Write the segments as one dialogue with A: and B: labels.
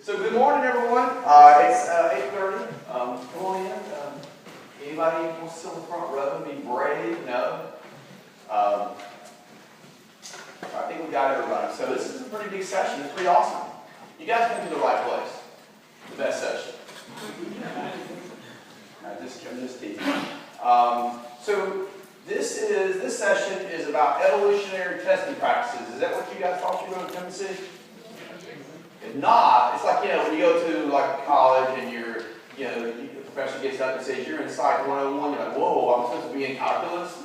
A: So good morning, everyone. It's 8:30. Come on in. Anybody wants to sit on the front row and be brave? No. I think we got everybody. So this is a pretty big session. It's pretty awesome. You guys came to the right place. The best session. I'm just teasing. So this session is about evolutionary testing practices. Is that what you guys thought you were going to come and see? If not, it's like, when you go to like college and the professor gets up and says, you're in Psych 101, you're like, whoa, I'm supposed to be in calculus?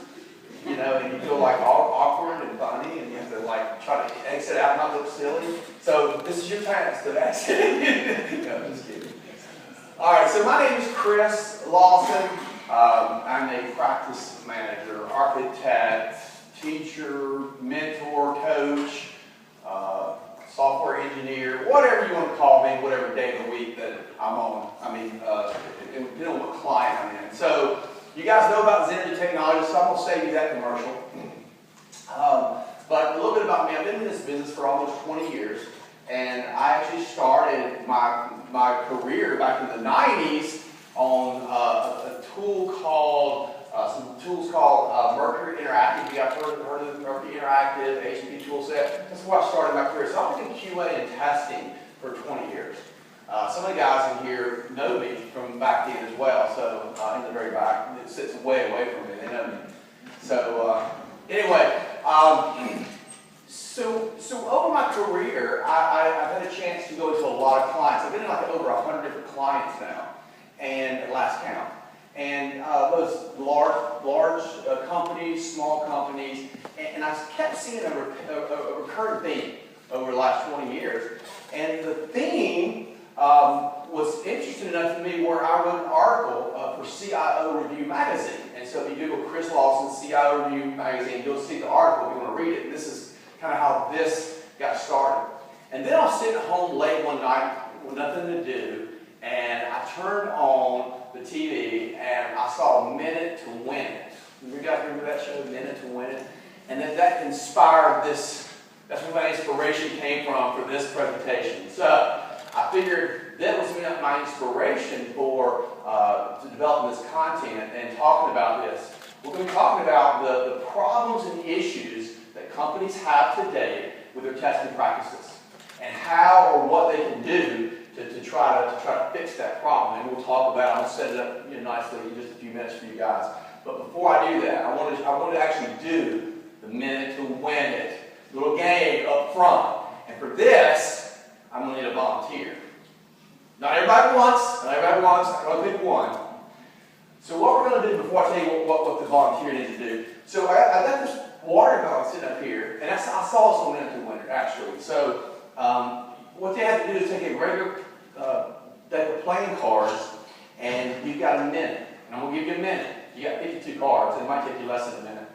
A: And you feel like all awkward and funny, and you have to like try to exit out and not look silly. So this is your chance to exit. No, I'm just kidding. All right, so my name is Chris Lawson. I'm a practice manager, architect, teacher, mentor, coach, software engineer, whatever you want to call me, whatever day of the week that I'm on. Depending on what client I'm in. So you guys know about Xenergy Technology, so I'm going to save you that commercial. But a little bit about me. I've been in this business for almost 20 years, and I actually started my career back in the 90s on some tools called Mercury Interactive. You guys heard of Mercury Interactive, HP tool set? That's where I started my career. So I've been in QA and testing for 20 years. Some of the guys in here know me from back then as well. So in the very back, it sits way away from me. They know me. So anyway, so over my career, I've had a chance to go into a lot of clients. I've been in like over 100 different clients now, and at last count. And those large companies, small companies, and I kept seeing a recurring theme over the last 20 years. And the theme was interesting enough to me where I wrote an article for CIO Review magazine. And so if you Google Chris Lawson CIO Review magazine, you'll see the article if you want to read it. And this is kind of how this got started. And then I was sitting at home late one night with nothing to do, and I turned on the TV and I saw Minute to Win It. You guys remember that show, Minute to Win It? And then that inspired this. That's where my inspiration came from for this presentation. So I figured that was my inspiration for to developing this content and talking about this. We're going to be talking about the problems and issues that companies have today with their testing practices, and how or what they can do to try to fix that problem. And we'll talk about it. I'll set it up nicely in just a few minutes for you guys. But before I do that, I want to actually do the Minute to Win It little game up front. And for this, I'm going to need a volunteer. Not everybody wants. I'm going to pick one. So what we're going to do before I tell you what the volunteer needs to do. So I got this watermelon sitting up here, and I saw this on Minute to Win It actually. So what they have to do is take a regular deck of playing cards, and you've got a minute. And I'm going to give you a minute. You got 52 cards. It might take you less than a minute.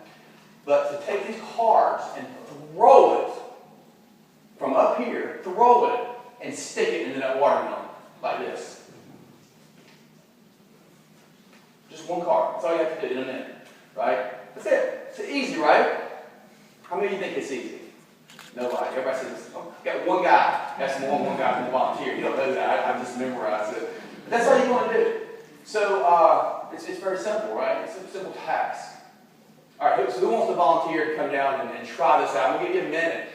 A: But to take these cards and throw it from up here, throw it, and stick it into that watermelon like this. Just one card. That's all you have to do in a minute. Right? That's it. It's easy, right? How many of you think it's easy? Nobody. Everybody says, oh, got one guy. That's more than one guy from the volunteer. You don't know that. I just memorized it. But that's all you want to do. So it's very simple, right? It's a simple task. All right, so who wants to volunteer to come down and try this out? We'll give you a minute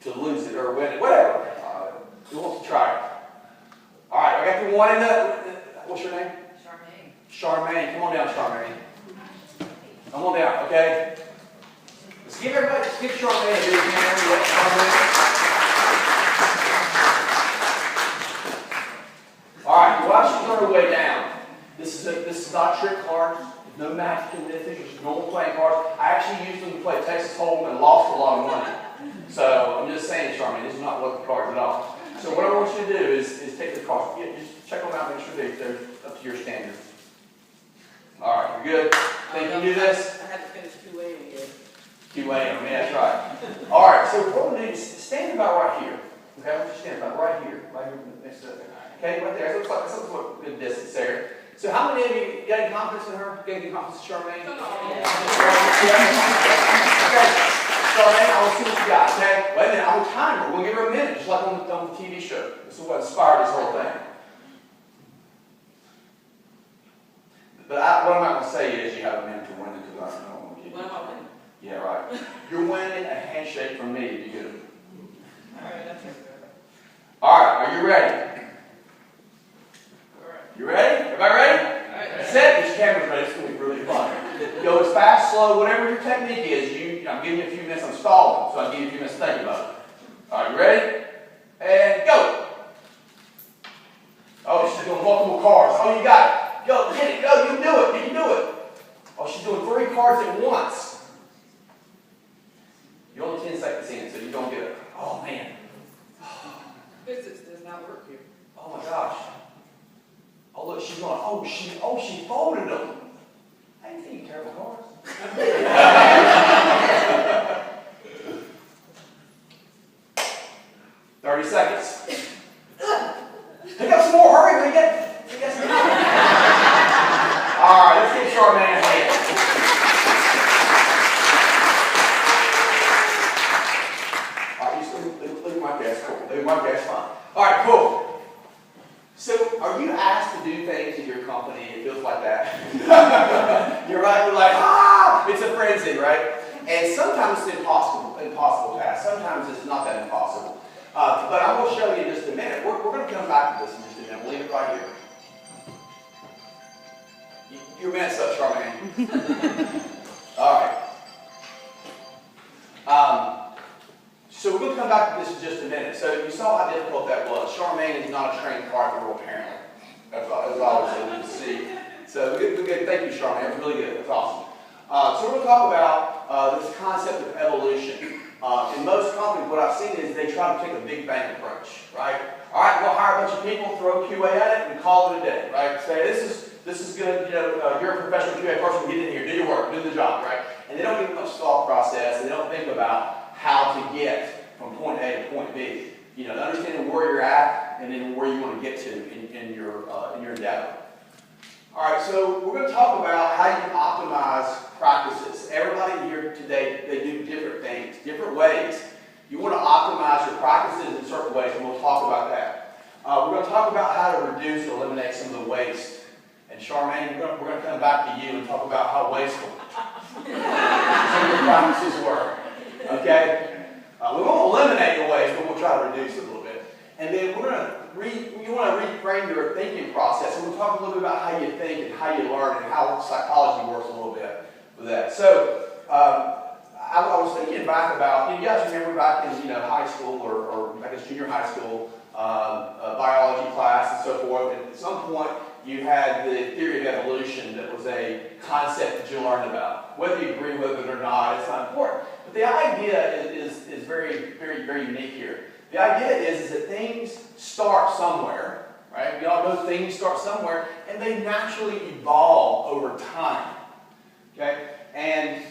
A: to lose it or win it, whatever. Who wants to try it? All right, I got the one in the, what's your name? Charmaine. Come on down, Charmaine. Come on down, okay? Let's give Charmaine a big hand. All right, while she's on her way down, this is not trick cards. No magic in this. These are just normal playing cards. I actually used them to play Texas Hold'em and lost a lot of money. So I'm just saying, Charmaine, this is not lucky cards at all. So what I want you to do is take the cards. Just check them out, make sure they're up to your standards. All right, you're good? Think you can do this?
B: I had to finish QA again.
A: QA, that's right. All right, so what we're going to do is stand about right here. Okay, I want you to stand about right here next to it. Okay, right there. So it looks like a good distance there. So how many of you got any confidence in her? Got any confidence in Charmaine? Yeah. Okay. Charmaine, I want to see what you got, okay? Wait a minute, I will time her. We'll give her a minute, just like on the TV show. This is what inspired this whole thing. But what I'm not going to say is you have a mentor winning because I don't want to give you.
B: What am I winning?
A: Yeah, right. You're winning a handshake from me if you get it.
B: All right, that's it.
A: All right, are you ready?
B: All right.
A: You ready? Everybody ready?
B: All right.
A: Set. This camera's ready. It's going to be really fun. Go as fast, slow, whatever your technique is. I'm giving you a few minutes. I'm stalling, so I'll give you a few minutes to think about it. All right, you ready? And go. Oh, she's doing multiple cards. Oh, you got it. Go, get it. Go. You can do it. You can do it. Oh, she's doing 3 cards at once. You're only 10 seconds in, so you don't get it. Oh, man.
B: Physics does not work here.
A: Oh, my gosh. Oh, look, she's going. Oh, she folded them. I ain't taking terrible cards. 30 seconds. Pick up some more. Hurry, we get some more. All right, let's get Charmaine ahead. All right, you still leave my desk. Cool. Leave my desk. Fine. All right, cool. So, are you asked to do things in your company? It feels like that. You're right. You're like, it's a frenzy, right? And sometimes it's impossible task. Sometimes it's not that impossible. But I will show you in just a minute. We're going to come back to this in just a minute. We'll leave it right here. Your minutes up, Charmaine. All right. So we're going to come back to this in just a minute. So you saw how difficult that was. Charmaine is not a trained card girl, apparently. That's all I was able to see. So good. Thank you, Charmaine. That was really good. That's awesome. So we're going to talk about this concept of evolution. In most companies, what I've seen is they try to take a big bang approach, right? All right, we'll hire a bunch of people, throw QA at it, and call it a day, right? Say this is good. You're a professional QA person. Get in here, do your work, do the job, right? And they don't give much thought process. They don't think about how to get from point A to point B. Understanding where you're at and then where you want to get to in your endeavor. All right, so we're going to talk about how you can optimize practices. Everybody here today, they do different things, different ways. You want to optimize your practices in certain ways, and we'll talk about that. We're going to talk about how to reduce or eliminate some of the waste. And Charmaine, we're going to come back to you and talk about how wasteful some of your practices were. Okay? We won't eliminate the waste, but we'll try to reduce it a little bit. And then you want to reframe your thinking process. And we'll talk a little bit about how you think and how you learn and how psychology works a little bit with that. So I was thinking back about, you guys remember back in high school or I guess junior high school, biology class and so forth. And at some point you had the theory of evolution that was a concept that you learned about. Whether you agree with it or not, it's not important. But the idea is very, very, very unique here. The idea is that things start somewhere, right? We all know things start somewhere, and they naturally evolve over time, okay? And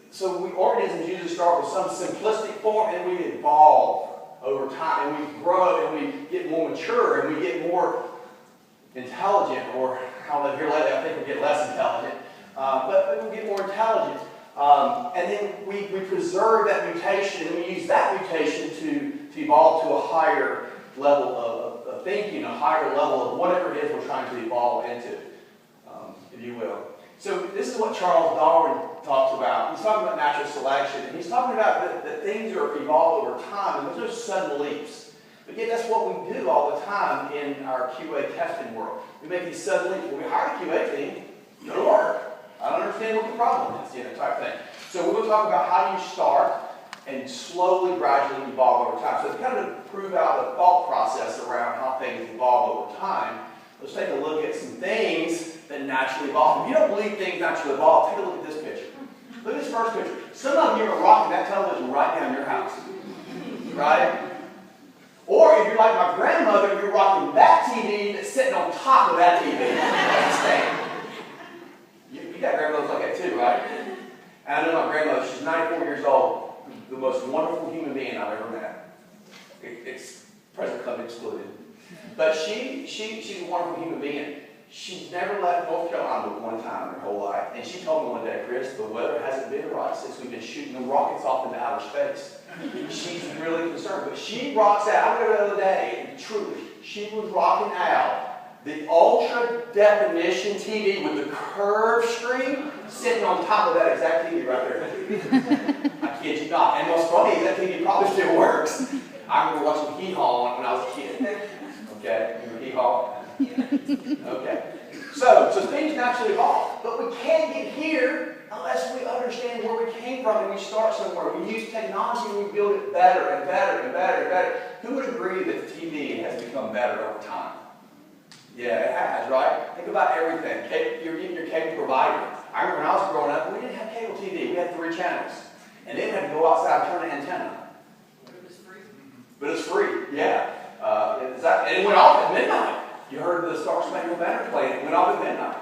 A: so organisms usually start with some simplistic form, and we evolve over time, and we grow, and we get more mature, and we get more intelligent, or here lately I think we get less intelligent, but we get more intelligent. And then we preserve that mutation, and we use that mutation to evolve to a higher level of thinking, a higher level of whatever it is we're trying to evolve into, if you will. So this is what Charles Darwin talks about. He's talking about natural selection, and he's talking about that things are evolved over time, and there's no sudden leaps. But yet that's what we do all the time in our QA testing world. We make these sudden leaps. When we hire a QA team, go to work. I don't understand what the problem is, type thing. So we're going to talk about how you start and slowly, gradually evolve over time. So to kind of prove out the thought process around how things evolve over time, let's take a look at some things that naturally evolve. If you don't believe things naturally evolve, take a look at this picture. Look at this first picture. Some of you are rocking that television right down your house, right? Or if you're like my grandmother, you're rocking that TV that's sitting on top of that TV. That's a stand. You got grandmothers like that too, right? And I know my grandmother, she's 94 years old, the most wonderful human being I've ever met. It's present company excluded. But she's a wonderful human being. She's never left North Carolina but one time in her whole life. And she told me one day, Chris, the weather hasn't been right since we've been shooting the rockets off into outer space. She's really concerned. But she rocks out. I went there the other day, truly, she was rocking out the ultra definition TV with the curved screen sitting on top of that exact TV right there. I kid you not. And what's funny is that TV probably still works. I remember watching Hee Haw when I was a kid. Okay, remember Hee Haw? Okay. So things naturally evolve, but we can't get here unless we understand where we came from and we start somewhere. We use technology and we build it better and better and better and better. Who would agree that the TV has become better over time? Yeah, it has, right? Think about everything. You're getting your cable provider. I remember when I was growing up, we didn't have cable TV. We had 3 channels. And then we had to go outside and turn the antenna.
B: But it was free.
A: But it's free, yeah. And it went off at midnight. You heard the Star Spangled Banner playing. It went off at midnight.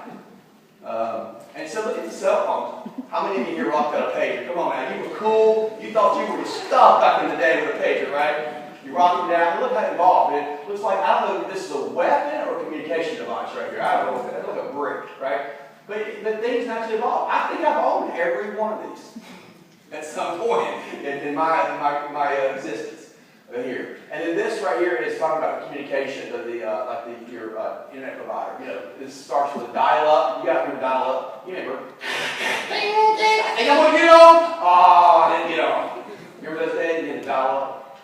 A: And so look at the cell phones. How many of you here rocked out a pager? Come on, man. You were cool. You thought you were the stuff back in the day with a pager, right? You rock them down. Look how it evolved. It looks like, I don't know if this is a weapon or a communication device right here. I don't know. It looks like a brick, right? But things naturally evolve. I think I've owned every one of these at some point in my existence here. And then this right here is talking about the communication of your internet provider. You know, this starts with a dial-up. You got your dial-up. You remember? I think I'm going to get on. Oh, I didn't get on. Remember those days? You had to dial-up.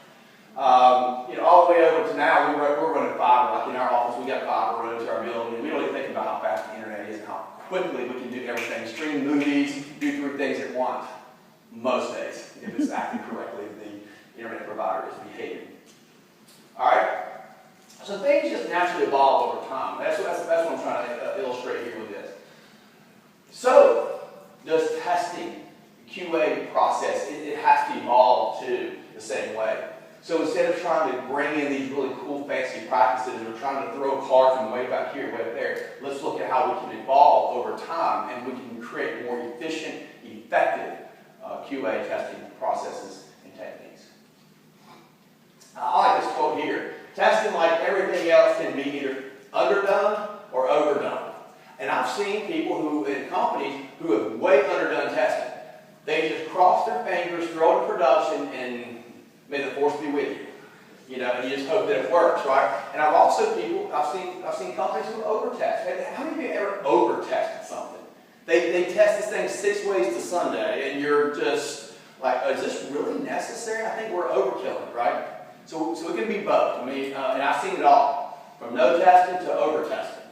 A: All the way over to now, we're running fiber. Like in our office, we got fiber running to our building. We don't even think about how fast the internet is and how quickly we can do everything. Stream movies, do 3 things at once. Most days, if it's acting correctly, the internet provider is behaving. All right? So things just naturally evolve over time. That's what I'm trying to illustrate here with this. So, does testing, QA process, it has to evolve too the same way. So instead of trying to bring in these really cool, fancy practices or trying to throw cards from way back here, way up there, let's look at how we can evolve over time and we can create more efficient, effective QA testing processes and techniques. I like this quote here. Testing, like everything else, can be either underdone or overdone. And I've seen people in companies who have way underdone testing. They just cross their fingers, throw it in production, and may the force be with you. And you just hope that it works, right? And I've seen companies who over-test. How many of you ever over-tested something? They test this thing 6 ways to Sunday, and you're just like, is this really necessary? I think we're overkilling, right? So it can be both. And I've seen it all, from no testing to over-testing.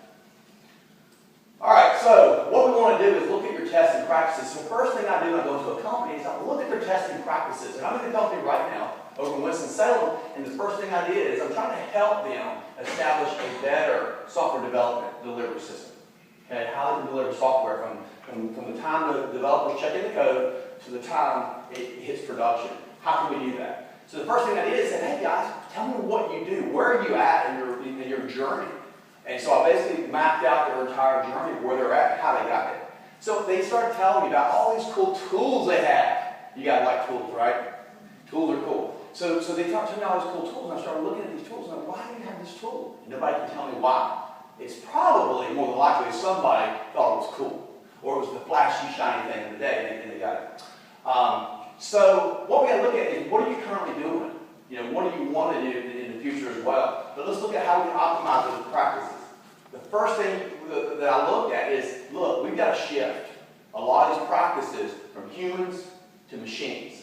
A: All right, so what we want to do is look at your testing practices. So the first thing I do when I go to a company is I look at their testing practices. And I'm in the company right now over in Winston-Salem, and the first thing I did is I'm trying to help them establish a better software development delivery system. Okay, how they can deliver software from the time the developers check in the code to the time it hits production. How can we do that? So the first thing I did is say, hey guys, tell me what you do. Where are you at in your journey? And so I basically mapped out their entire journey, where they're at, how they got there. So they started telling me about all these cool tools they have. You guys like tools, right? Tools are cool. So they talked to me all these cool tools, and I started looking at these tools, and I'm like, why do you have this tool? And nobody can tell me why. It's probably more than likely somebody thought it was cool, or it was the flashy, shiny thing of the day, and they got it. So what we got to look at is, what are you currently doing? What do you want to do in the future as well? But let's look at how we can optimize those practices. The first thing that I looked at is, look, we've got to shift a lot of these practices from humans to machines.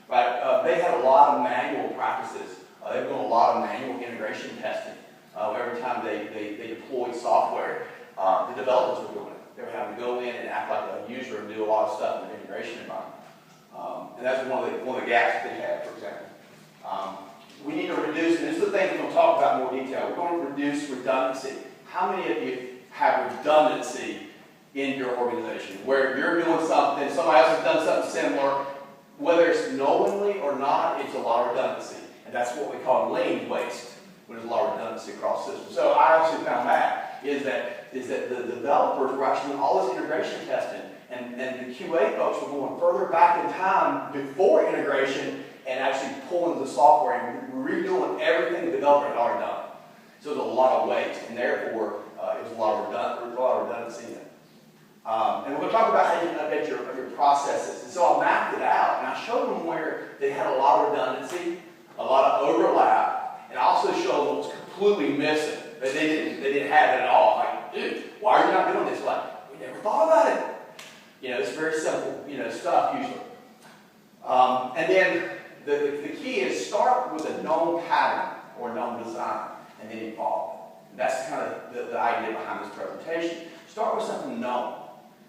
A: Right? They had a lot of manual practices. They were doing a lot of manual integration testing. Every time they deployed software, the developers were doing it. They were having to go in and act like a user and do a lot of stuff in the integration environment. And that's one of the gaps they had, for example. We need to reduce, and this is the thing we're going to talk about in more detail, we're going to reduce redundancy. How many of you have redundancy in your organization, where you're doing something, somebody else has done something similar, whether it's knowingly or not, it's a lot of redundancy. And that's what we call lane waste, when there's a lot of redundancy across systems. So I actually found is that the developers were actually doing all this integration testing, and the QA folks were going further back in time before integration and actually pulling the software and redoing everything the developer had already done. So there's a lot of waste, and therefore it was a lot of redundancy in it. And we're going to talk about how you can update your processes. And so I mapped it out, and I showed them where they had a lot of redundancy, a lot of overlap, and I also showed them what was completely missing. They didn't have it at all. Like, dude, why are you not doing this? Like, we never thought about it. You know, it's very simple, you know, stuff usually. And then the key is start with a known pattern or known design, and then evolve. And that's kind of the idea behind this presentation. Start with something known.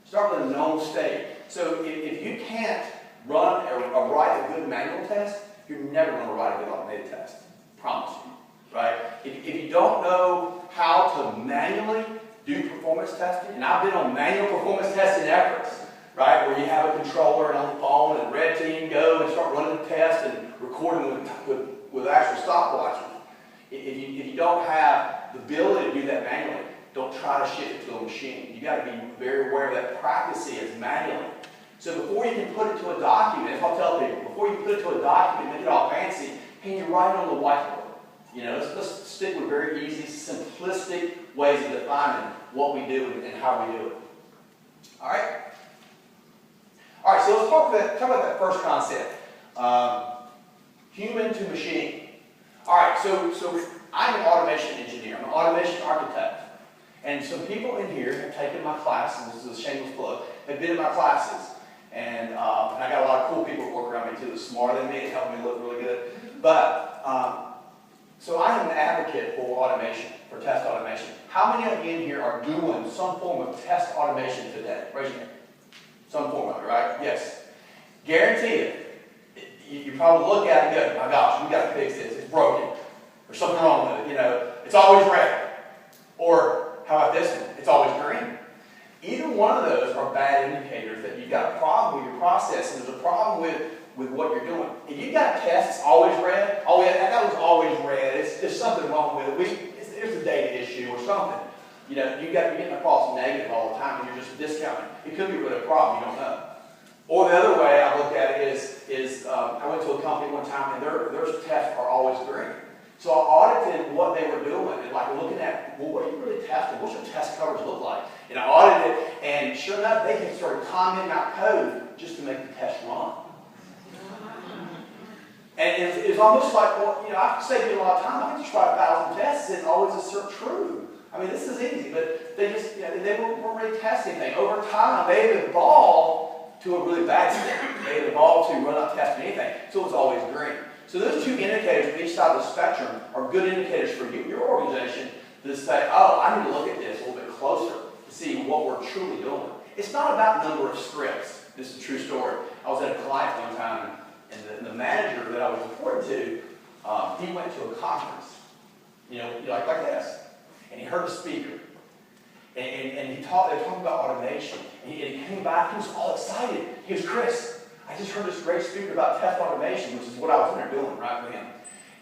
A: Start with a known state. So if you can't run or write a good manual test, you're never going to write a good automated test. Promise you. Right? If you don't know how to manually do performance testing, and I've been on manual performance testing efforts, right, where you have a controller and on the phone and red team go and start running the test and recording with actual stopwatches. If you don't have the ability to do that manually, don't try to shift it to a machine. You got to be very aware of that. Practice it manually. So before you can put it to a document, that's what I tell people, before you put it to a document, make it all fancy, can you write it on the whiteboard? You know, let's stick with very easy, simplistic ways of defining what we do and how we do it. All right? All right, so let's talk about that first concept, human to machine. All right, so I'm an automation engineer. I'm an automation architect. And some people in here have taken my class, and this is a shameless plug, have been in my classes. And I got a lot of cool people who work around me too, that's smarter than me, and helping me look really good. But, so I am an advocate for automation, for test automation. How many of you in here are doing some form of test automation today? Raise your hand. Some form of it, right? Yes. Guarantee it. You probably look at it and go, my gosh, we got to fix this. It's broken. There's something wrong with it. You know, it's always red. Or how about this one? It's always green. Either one of those are bad indicators that you've got a problem with your process and there's a problem with what you're doing. If you've got a test that's always red, oh yeah, that was always red. There's something wrong with it. There's a data issue or something. You know, you're getting a false negative all the time and you're just discounting. It could be really a problem, you don't know. Or the other way I look at it is I went to a company one time and their tests are always green. So I audited what they were doing and like looking at, well, what are you really testing? What's your test coverage look like? And I audited it, and sure enough, they had started commenting out code just to make the test run. And it's almost like, well, you know, I've saved you a lot of time. I can just write 1,000 tests and always assert true. I mean, this is easy, but they just, you know, they weren't really testing anything. Over time, they had evolved to a really bad thing. They had evolved to run not testing anything, so it was always green. So those two indicators on each side of the spectrum are good indicators for you, your organization, to say, oh, I need to look at this a little bit closer to see what we're truly doing. It's not about number of scripts. This is a true story. I was at a client one time, and the manager that I was reporting to, he went to a conference, you know, like this, and he heard a speaker. And they were talking about automation. And he came back, he was all excited. He goes, Chris, I just heard this great speaker about test automation, which is what I was in there doing, right, with him.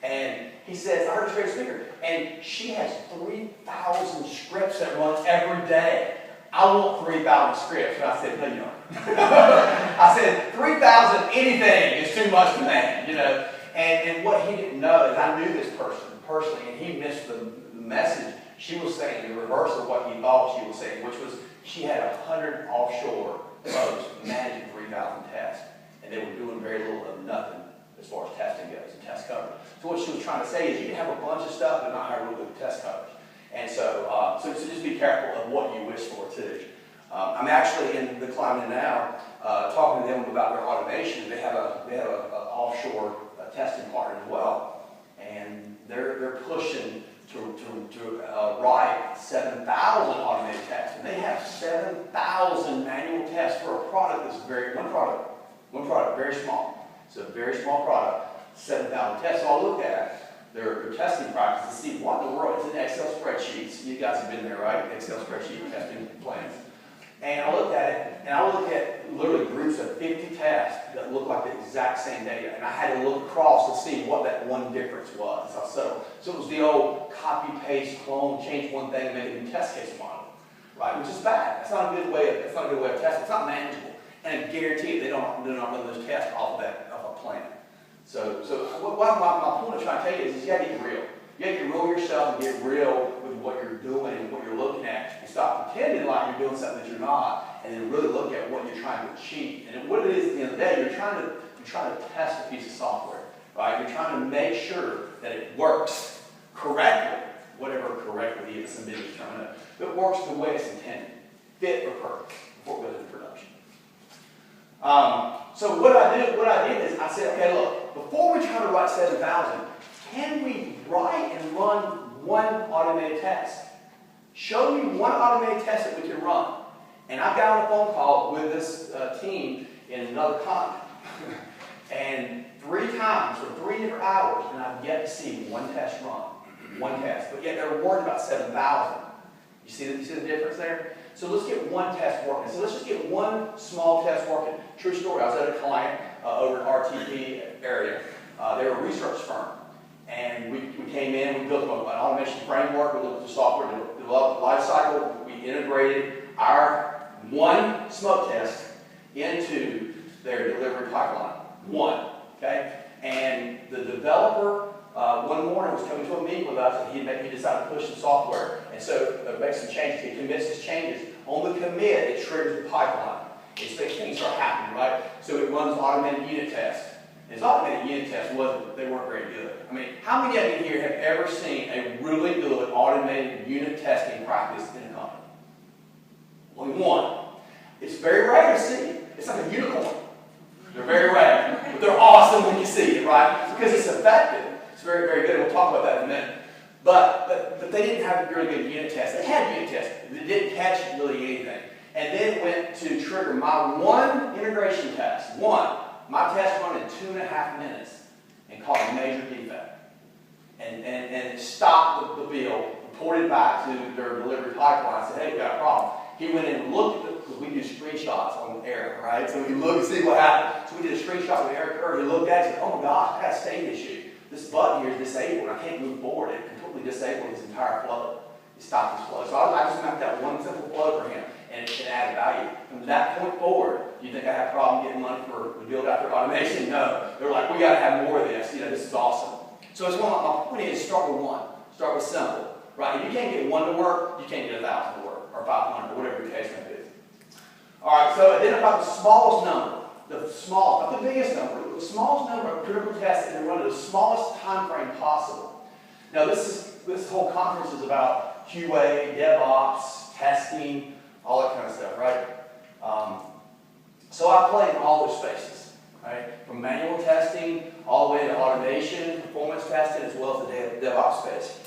A: And he says, I heard this great speaker, and she has 3,000 scripts that run every day. I want 3,000 scripts. And I said, no, you don't. I said, 3,000 anything is too much to manage, you know. And what he didn't know is I knew this person personally, and he missed the message. She was saying the reverse of what he thought she was saying, which was she had 100 offshore folks managing 3,000 tests. And they were doing very little of nothing as far as testing goes and test coverage. So what she was trying to say is you can have a bunch of stuff but not have really good test coverage. And so, so just be careful of what you wish for too. I'm actually in the climate now talking to them about their automation. They have a offshore testing partner as well, and they're pushing to write 7,000 automated tests. And they have 7,000 manual tests for a product that's one product, very small. It's a very small product, 7,000 tests. So I'll look at their testing practices to see what in the world. It's in Excel spreadsheets. You guys have been there, right? Excel spreadsheet testing plans. And I look at it, and I will look at literally groups of 50 tests that look like the exact same data. And I had to look across to see what that one difference was. So it was the old copy, paste, clone, change one thing and make a new test case model, right? Which is bad. That's not a good way of testing. It's not manageable. And I guarantee you, they're not run those tests off of a plan. So what my point of trying to tell you is you got to get real. You got to get real yourself and get real with what you're doing and what you're looking at. And stop pretending like you're doing something that you're not, and then really look at what you're trying to achieve. And what it is at the end of the day, you're trying to test a piece of software, right? You're trying to make sure that it works correctly whatever correctly is, some business term, that works the way it's intended, fit for purpose before it goes into production. So what I did is I said, okay, look, before we try to write 7,000, can we write and run one automated test? Show me one automated test that we can run. And I got on a phone call with this team in another continent. And 3 times for 3 different hours, and I've yet to see one test run. One test. But yet they're worried about 7,000. You see the difference there? So let's get one test working. So let's just get one small test working. True story, I was at a client over in RTP area. They were a research firm. And we came in, we built them an automation framework, we looked at the software, developed the life cycle, we integrated our one smoke test into their delivery pipeline. One, okay? And the developer, one morning was coming to a meeting with us, and he decided to push some software. And so make some changes. He commits his changes. On the commit, it triggers the pipeline. It's things start happening, right? So it runs automated unit tests. His automated unit tests weren't very good. I mean, how many of you here have ever seen a really good automated unit testing practice in a company? Only one. It's very rare to see. It's like a unicorn. They're very rare, but they're awesome when you see it, right? Because it's effective. It's very, very good. We'll talk about that in a minute. But they didn't have a really good unit test. They had unit tests. They didn't catch really anything. And then it went to trigger my one integration test. My test run in 2.5 minutes and caught a major defect. And it stopped the bill, reported back to their delivery pipeline, said, hey, we got a problem. He went in and looked at it, because we do screenshots on the air, right? So we look and see what happened. So we did a screenshot with the air curve. He looked at it and said, oh my gosh, I got a state issue. This button here is disabled. I can't move forward. It completely disabled his entire flow. It stopped his flow. So I just mapped out one simple flow for him, and it added value. From that point forward, you think I have a problem getting money to build out their automation? No. They're like, we got to have more of this. This is awesome. So it's my point is start with one. Start with simple. Right? If you can't get one to work, you can't get 1,000 to work, or 500, or whatever the case may be. All right, so identify the smallest number. The smallest, not the biggest number, the smallest number of critical tests that run at the smallest time frame possible. Now this whole conference is about QA, DevOps, testing, all that kind of stuff, right? So I play in all those spaces, right? From manual testing all the way to automation, performance testing, as well as the DevOps space.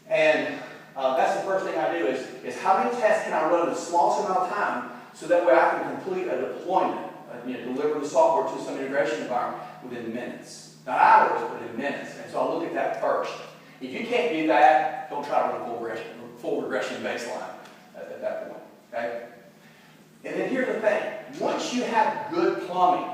A: And that's the first thing I do is how many tests can I run in the smallest amount of time so that way I can complete a deployment, deliver the software to some integration environment within minutes. Not hours, but in minutes. And so I'll look at that first. If you can't do that, don't try to run a full regression baseline at that point. Okay? And then here's the thing. Once you have good plumbing,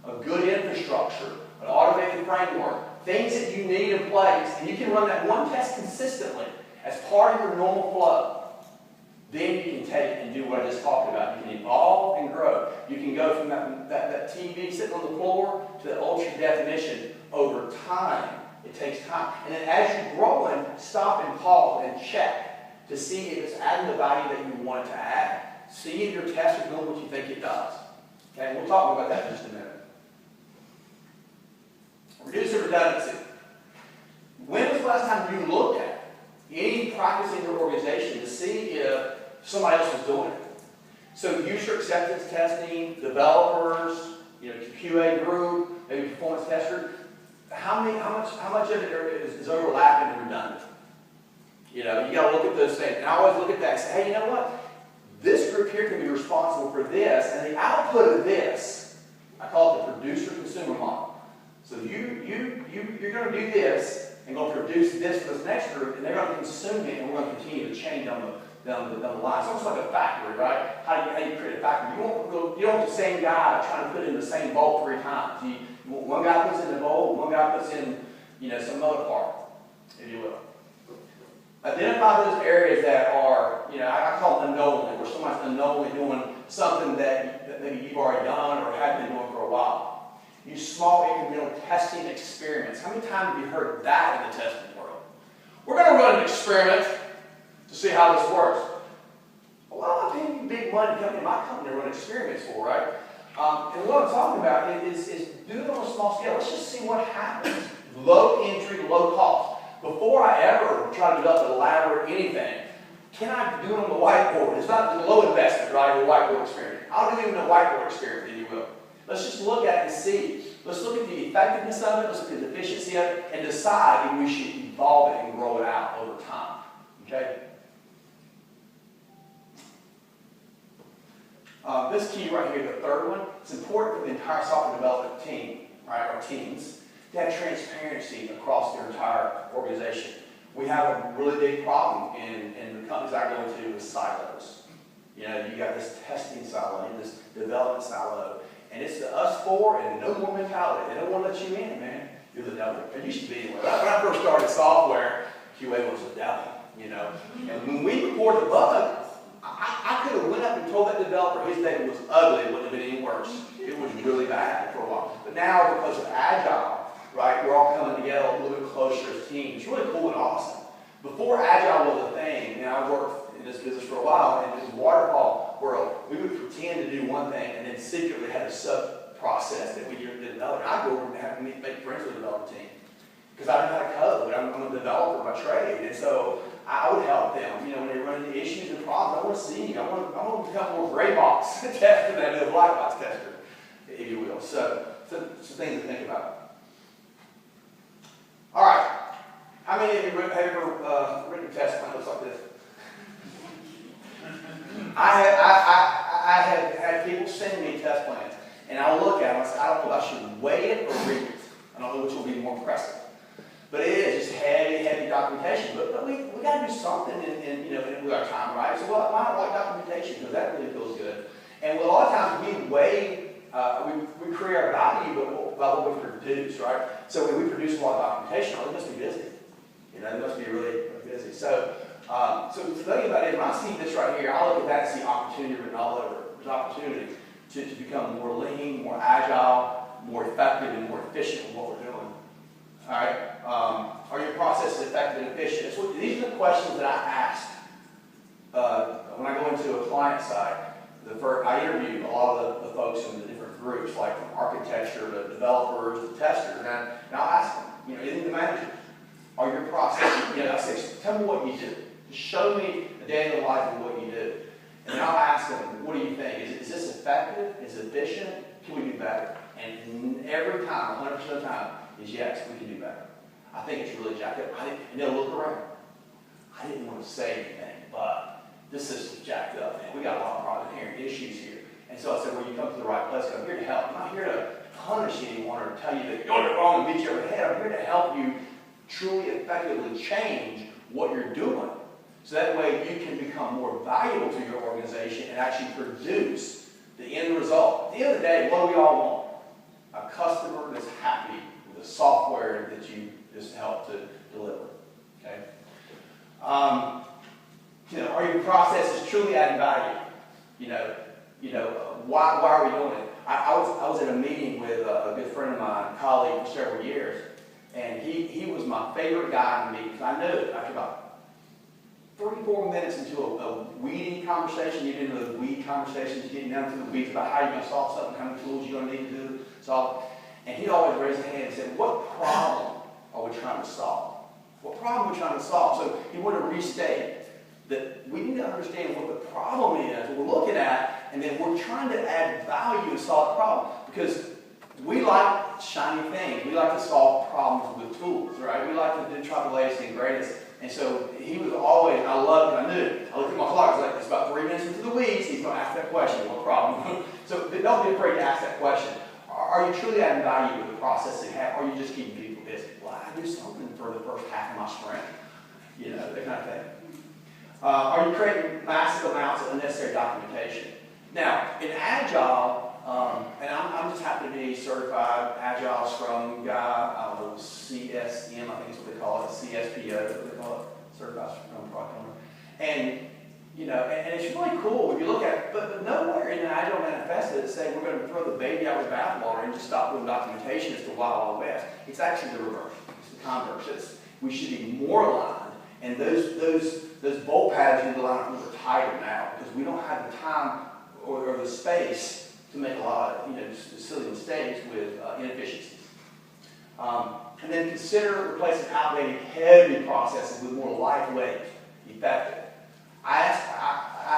A: a good infrastructure, an automated framework, things that you need in place, and you can run that one test consistently as part of your normal flow, then you can take and do what I just talked about. You can evolve and grow. You can go from that TV sitting on the floor to the ultra definition over time. It takes time. And then as you're growing, stop and pause and check to see if it's adding the value that you want it to add. See if your test is doing what you think it does. Okay, we'll talk about that in just a minute. Reduce the redundancy. When was the last time you looked at any practice in your organization to see if somebody else was doing it? So user acceptance testing, developers, QA group, maybe performance tester. How much of it is overlapping and redundant? You got to look at those things. And I always look at that and say, hey, you know what? This group here can be responsible for this, and the output of this, I call it the producer-consumer model. So you're going to do this and going to produce this for this next group, and they're going to consume it, and we're going to continue to change down the line. It's almost like a factory, right? How do you create a factory? You don't want the same guy trying to put in the same bolt 3 times. One guy puts in the bolt, one guy puts in some other part, if you will. Identify those areas that are, I call it unknowingly, where somebody's unknowingly doing something that maybe you've already done or have been doing for a while. Use small incremental testing experiments. How many times have you heard that in the testing world? We're going to run an experiment to see how this works. Well, I'm paying you big money to come in my company to run experiments for, right? And what I'm talking about is do it on a small scale. Let's just see what happens. Low entry, low cost. Before I ever try to develop an elaborate anything, can I do it on the whiteboard? It's not a low investment, right, a whiteboard experiment. I'll do even a whiteboard experiment, if you will. Let's just look at it and see. Let's look at the effectiveness of it, let's look at the efficiency of it, and decide if we should evolve it and grow it out over time. Okay? This key right here, the third one, it's important for the entire software development team, right, or teams, to have transparency across their entire organization. We have a really big problem in the companies I go into with silos. You know, you got this testing silo and this development silo, and it's the us four and no more mentality. They don't want to let you in, man. You're the devil. It used to be. When I first started software, QA was the devil, you know. And when we reported the bug, I could have went up and told that developer his data was ugly. It wouldn't have been any worse. It was really bad for a while. But now, because of Agile, right, we're all coming together a little bit closer as teams. It's really cool and awesome. Before Agile was a thing, I worked in this business for a while, and in the Waterfall world, we would pretend to do one thing and then secretly have a sub-process that we did another. I'd go over and have to make friends with the development team because I know how to code. I'm a developer by trade, and so I would help them. You know, when they run into issues and problems, I want to see. I want to become more gray box tester than I do a black box tester, if you will. So things to think about. All right. How many of you have ever written a test plan that looks like this? I have had people send me test plans, and I'll look at them and say, I don't know if I should weigh it or read it. I don't know which will be more impressive. But it is just heavy documentation. But we got to do something with our time, right? So why not like documentation? Because that really feels good. And a lot of times we weigh, we create our value by what we produce, right? So when we produce a lot of documentation, they must be busy. You know, they must be really busy. So the thing about it, when I see this right here, I look at that and see opportunity written all over. There's opportunity to become more lean, more agile, more effective, and more efficient in what we're doing. All right? Are your processes effective and efficient? So these are the questions that I ask when I go into a client side. I interview a lot of the folks in the different groups, like from architecture to developers to testers, and I'll ask them, even the managers, are your processes, I say, tell me what you do. Just show me a day in the life of what you do. And then I'll ask them, what do you think? Is this effective? Is it efficient? Can we do better? And every time, 100% of the time, is yes, we can do better. I think it's really jacked up. And they'll look around. I didn't want to say anything, but this system's jacked up, man. We got a lot of problems here, issues here. And so I said, well, you come to the right place. I'm here to help. I'm not here to punish anyone or tell you that you're wrong and beat you over the head. I'm here to help you truly, effectively change what you're doing. So that way you can become more valuable to your organization and actually produce the end result. At the end of the day, what do we all want? A customer that's happy with the software that you just helped to deliver. Okay? Are your processes truly adding value? Why are we doing it? I was in a meeting with a good friend of mine, a colleague for several years, and he was my favorite guy in the meeting, because I knew after about 34 minutes into a weedy conversation, you get into the weed conversations, getting down to the weeds about how you're going to solve something, what kind of tools you're going to need to do to solve it. And he'd always raise his hand and say, what problem are we trying to solve? What problem are we trying to solve? So he wanted to restate that we need to understand what the problem is, what we're looking at, and then we're trying to add value to solve the problem. Because we like shiny things. We like to solve problems with tools, right? We like to try the latest and greatest. And so he was always, I loved it, I knew it. I looked at my clock, I was like, it's about 3 minutes into the weeds, he's going to ask that question, what problem? So don't be afraid to ask that question. Are you truly adding value with the process that you have, or are you just keeping people busy? Well, I do something for the first half of my sprint. That kind of thing. Are you creating massive amounts of unnecessary documentation? Now, in Agile, and I'm just happy to be certified Agile Scrum guy. I don't know, CSM, I think is what they call it, CSPO, what they call it, Certified Scrum Product Owner. And it's really cool when you look at it, but nowhere in the Agile Manifesto does it say we're going to throw the baby out with the bathwater and just stop doing documentation as to Wild West. It's actually the reverse. It's the converse. We should be more aligned, and those bolt patterns need to line up a little tighter now because we don't have the time or the space to make a lot of silly mistakes with inefficiencies. And then consider replacing outdated, heavy processes with more lightweight, effective. I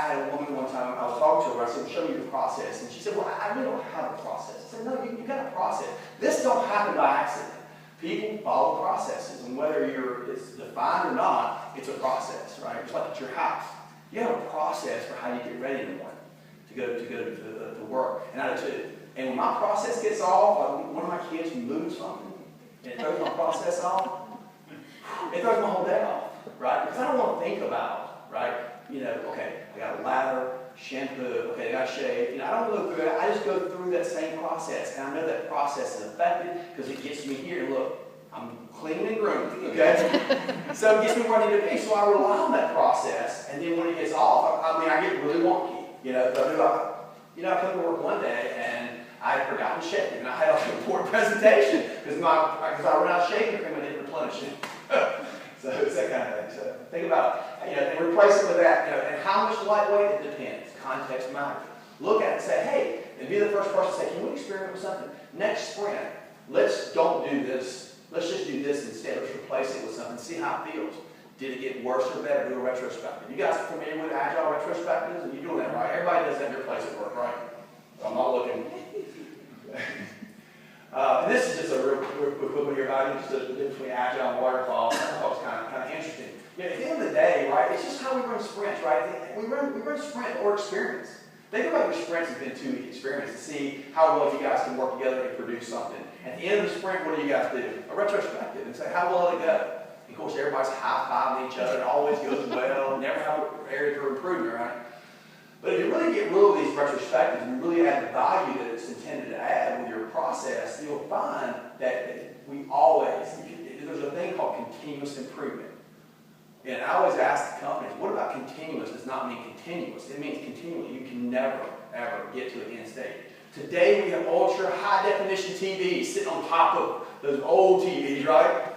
A: had a woman one time, I was talking to her, I said, well, show me your process. And she said, well, I really don't have a process. I said, no, you got a process. This don't happen by accident. People follow processes, and whether it's defined or not, it's a process, right? It's like at your house. You have a process for how you get ready in the morning to go to work, and I do too. And when my process gets off, like one of my kids moves something, and it throws my process off, it throws my whole day off, right? Because I don't want to think about, right? Okay, I got a lather, shampoo, okay, I got to shave. I don't go through it. I just go through that same process, and I know that process is effective because it gets me here. Look, I'm clean and groomed, okay? So it gets me where I need to be. So I rely on that process, and then when it gets off, I get really wonky. I come to work one day and I had forgotten shaving, and I had an important presentation because I ran out of shaving cream and didn't replenish it. So it's that kind of thing. So think about, and replace it with that. And how much lightweight, it depends. Context matters. Look at it and say, hey, and be the first person to say, can we experiment with something? Next sprint, let's don't do this. Let's just do this instead. Let's replace it with something. See how it feels. Did it get worse or better? Do a retrospective. You guys are familiar with Agile retrospectives? And you're doing that, right? Everybody does that in their place at work, right? So I'm not looking. This is just a real quick here about just the difference between Agile and Waterfall. I thought it was kind of interesting. At the end of the day, right, it's just how we run sprints, right? We run sprint or experiments. Think about your sprints have been 2-week experiments to see how well you guys can work together and produce something. At the end of the sprint, what do you guys do? A retrospective and say, how well did it go? Of course, everybody's high-fiving each other. It always goes well. Never have an area for improvement, right? But if you really get rid of these retrospectives and really add the value that it's intended to add with your process, you'll find that there's a thing called continuous improvement. And I always ask the companies, what about continuous does not mean continuous? It means continually. You can never, ever get to an end state. Today we have ultra high definition TVs sitting on top of those old TVs, right?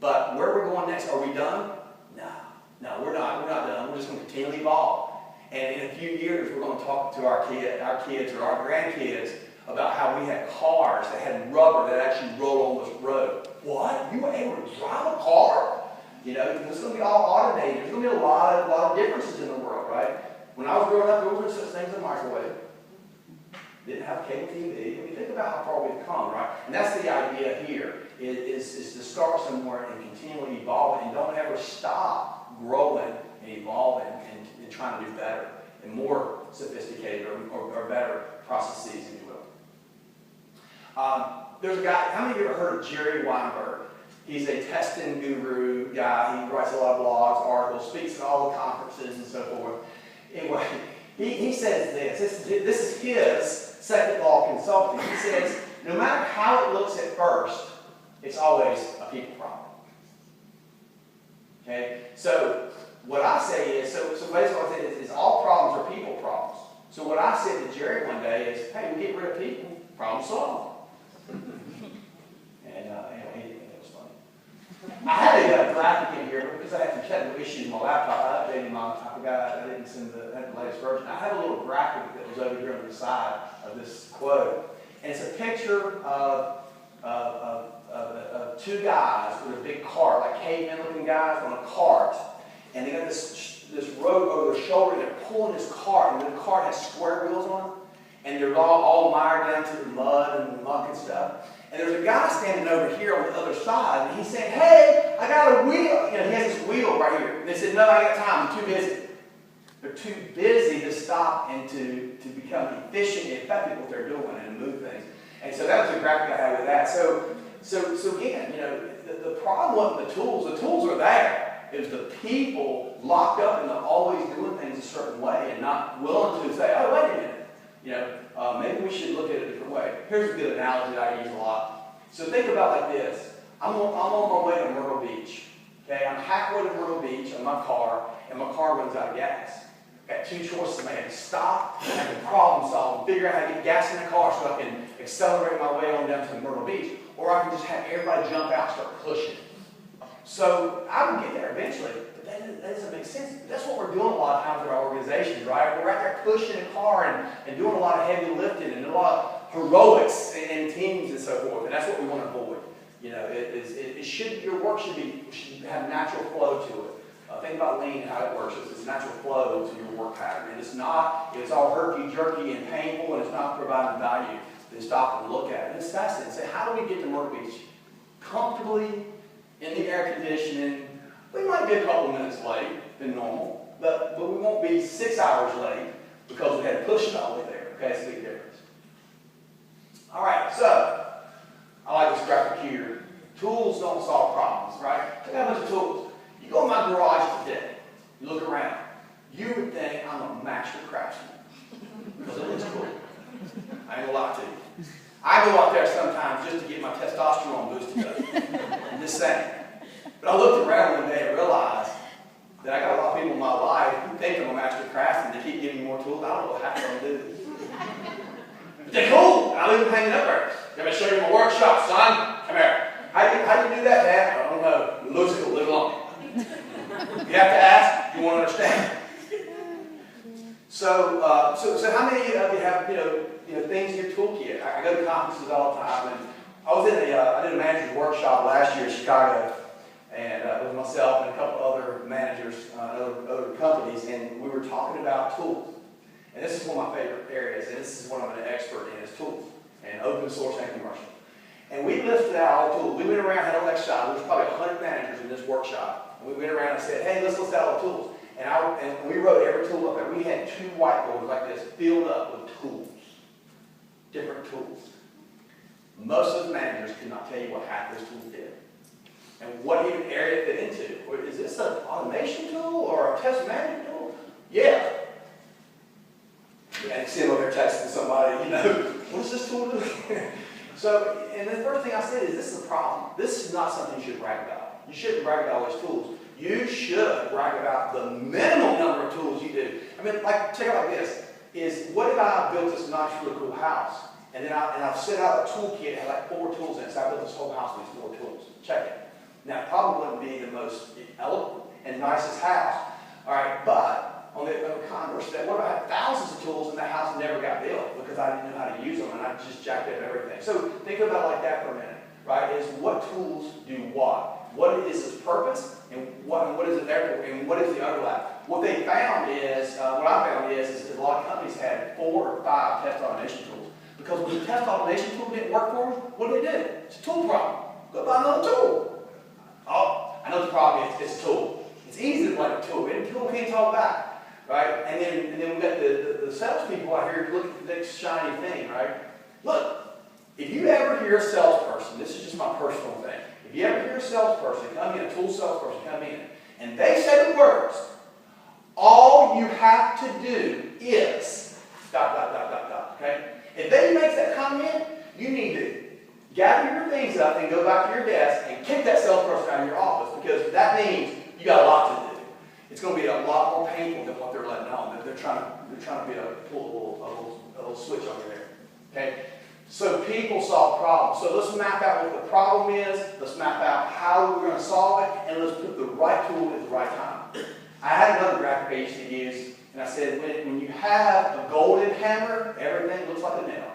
A: But where we're going next, are we done? No, we're not. We're not done. We're just going to continually evolve. And in a few years, we're going to talk to our kids or our grandkids about how we had cars that had rubber that actually rolled on the road. What? You were able to drive a car? It's going to be all automated. There's going to be a lot of differences in the world, right? When I was growing up, there wasn't such things as a microwave. Didn't have cable TV. I mean, think about how far we've come, right? And that's the idea here, is to start somewhere and continually evolve, and don't ever stop growing and evolving and trying to do better and more sophisticated or better processes, if you will. There's a guy, how many of you ever heard of Jerry Weinberg? He's a testing guru guy. He writes a lot of blogs, articles, speaks at all the conferences and so forth. Anyway, he says this is his second law consulting. He says, no matter how it looks at first, it's always a people problem. Okay? So what I say is, so basically what I say is all problems are people problems. So what I said to Jerry one day is, hey, we get rid of people, problem solved. And anyway, it was funny. I had a graphic in here because I had some technical issues with my laptop. I updated I forgot I didn't send the latest version. I have a little graphic that was over here on the side of this quote. And it's a picture of two guys with a big cart, like caveman looking guys on a cart. And they got this rope over their shoulder, and they're pulling this cart, and the cart has square wheels on it, and they're all mired down to the mud and the muck and stuff. And there's a guy standing over here on the other side, and he's saying, hey, I got a wheel. He has this wheel right here. And they said, no, I got time. I'm too busy. They're too busy to stop and to become efficient and effective what they're doing and to move things. And so that was a graphic I had with that. So again, the problem wasn't the tools are there. It was the people locked up into always doing things a certain way and not willing to say, oh, wait a minute. Maybe we should look at it a different way. Here's a good analogy that I use a lot. So think about like this. I'm on my way to Myrtle Beach. Okay, I'm halfway to Myrtle Beach in my car, and my car runs out of gas. I've got two choices. I have to stop and have to problem solve and figure out how to get gas in the car so I can accelerate my way on down to Myrtle Beach. Or I can just have everybody jump out and start pushing. So I would get there eventually, but that doesn't make sense. That's what we're doing a lot of times in our organizations, right? We're right there pushing a car and doing a lot of heavy lifting and a lot of heroics in teams and so forth, and that's what we want to avoid. Your work should have natural flow to it. Think about lean and how it works. It's a natural flow to your work pattern. And it's all herky-jerky and painful, and it's not providing value. Then stop and look at it. And it's fascinating. Say, how do we get to Myrtle Beach comfortably in the air conditioning? We might be a couple minutes late than normal, but we won't be 6 hours late because we had to push it all the way there. Okay, it's a big difference. All right, so I like this graphic here. Tools don't solve problems, right? I got a bunch of tools. You go in my garage today, you look around, you would think I'm a master craftsman because it looks cool. I ain't gonna lie to you. I go out there sometimes just to get my testosterone boosted up. I'm just saying. But I looked around one day and realized that I got a lot of people in my life who think I'm a master craftsman. They keep giving me more tools. I don't know what half of them do. But they're cool. And I leave them hanging up there. Let me show you my workshop, son. Come here. How do you do that, Dad? I don't know. It looks cool. Live along. You have to ask. You won't understand. So how many of you have things in your toolkit? I go to conferences all the time, and I did a manager's workshop last year in Chicago, and with myself and a couple other managers, other companies, and we were talking about tools. And this is one of my favorite areas, and this is what I'm an expert in, is tools, and open source and commercial. And we listed out all the tools. We went around, had an exercise. There was probably 100 managers in this workshop. And we went around and said, hey, let's list out all the tools. And we wrote every tool up there. We had 2 whiteboards like this filled up with tools, different tools. Most of the managers could not tell you what half those tools did. And what even area it fit into. Is this an automation tool or a test management tool? Yeah. And see them over there texting somebody, what does this tool do? So, and the first thing I said is, this is a problem. This is not something you should brag about. You shouldn't brag about all these tools. You should brag about the minimum number of tools you do. I mean, check it out like this, is what if I built this nice, really cool house, and then I've set out a toolkit, had like 4 tools in it, so I built this whole house with these 4 tools. Check it. Now, it probably wouldn't be the most elegant and nicest house. All right, but on the converse, what if I had thousands of tools and that house never got built because I didn't know how to use them and I just jacked up everything? So think about it like that for a minute, right? Is what tools do what? What is its purpose and what is it there for? And what is the overlap? What they found is, what I found is a lot of companies had 4 or 5 test automation tools because when the test automation tool didn't work for them, what did they do? It's a tool problem. Go buy another tool. Oh, I know the problem is it's a tool. It's easy to blame a tool. And a tool can't talk back. Right? And then we've got the salespeople out here looking for the next shiny thing, right? Look, if you ever hear a salesperson, this is just my personal thing, if you ever hear a salesperson come in, a tool salesperson come in, and they say the words, all you have to do is, ... okay? If they make that comment, you need to gather your things up and go back to your desk and kick that salesperson out of your office, because that means you got a lot to do. It's going to be a lot more painful than what they're letting on. They're trying to pull a little switch on you there. Okay? So people solve problems. So let's map out what the problem is. Let's map out how we're going to solve it, and let's put the right tool at the right time. I had another graphic I used to use, and I said, when you have a golden hammer, everything looks like a nail.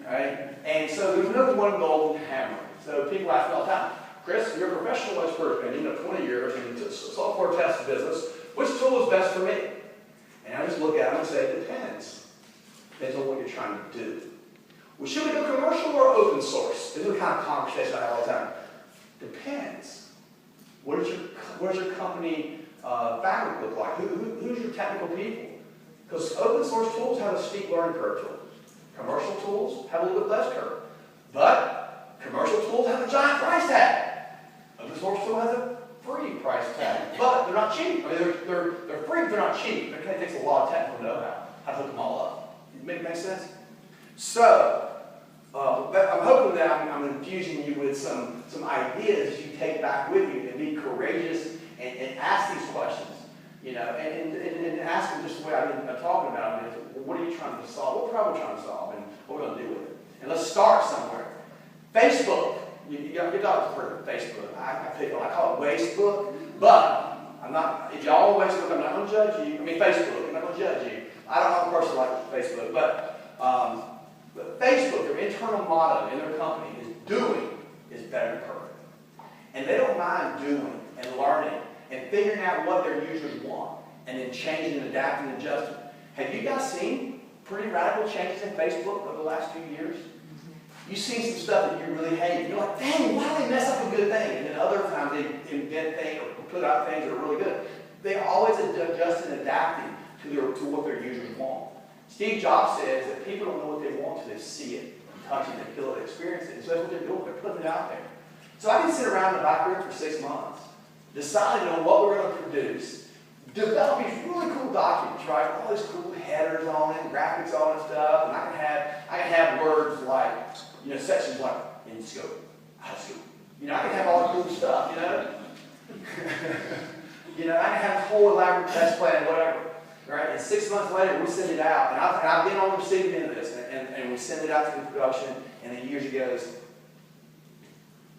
A: Right? And so there's no one golden hammer. So people ask me all the time, Chris, you're a professional expert, and 20 years in the software test business. Which tool is best for me? And I just look at them and say, it depends. Depends on what you're trying to do. Well, should we go commercial or open source? This is the kind of conversation I have all the time. Depends. What does your company fabric look like? Who's your technical people? Because open source tools have a steep learning curve to them. Commercial tools have a little bit less curve. But commercial tools have a giant price tag. Open source tool has a free price tag, but they're not cheap. I mean, they're free, but they're not cheap. It takes a lot of technical know-how to hook them all up. Make sense? So, I'm hoping that I'm infusing you with some ideas you take back with you and be courageous and ask these questions. And ask them just the way I've been talking about them. What are you trying to solve? What problem are we trying to solve? And what are we going to do with it? And let's start somewhere. Facebook. Your doctor's heard of Facebook. I call it Wastebook, but I'm not. If y'all are Facebook, I'm not going to judge you. I mean Facebook, I'm not going to judge you. I don't have a person like Facebook, but Facebook, their internal motto in their company is doing is better than perfect. And they don't mind doing and learning and figuring out what their users want and then changing and adapting and adjusting. Have you guys seen pretty radical changes in Facebook over the last few years? You've seen some stuff that you really hate. And you're like, dang, why did they mess up a good thing? And then other times they invent things or put out things that are really good. They're always adjusting and adapting to what their users want. Steve Jobs says that people don't know what they want until they see it, touch it, they feel it, experience it. And so that's what they're doing. They're putting it out there. So I can sit around in the back room for 6 months, deciding on what we're going to produce, develop these really cool documents, right? All these cool headers on it, graphics on it and stuff. And I can have words like, sections like in scope, out of scope. I can have all the cool stuff, I can have a whole elaborate test plan, whatever. Right? And 6 months later, we send it out. And I've been on the receiving end of this. And we send it out to the production. And then years ago, goes,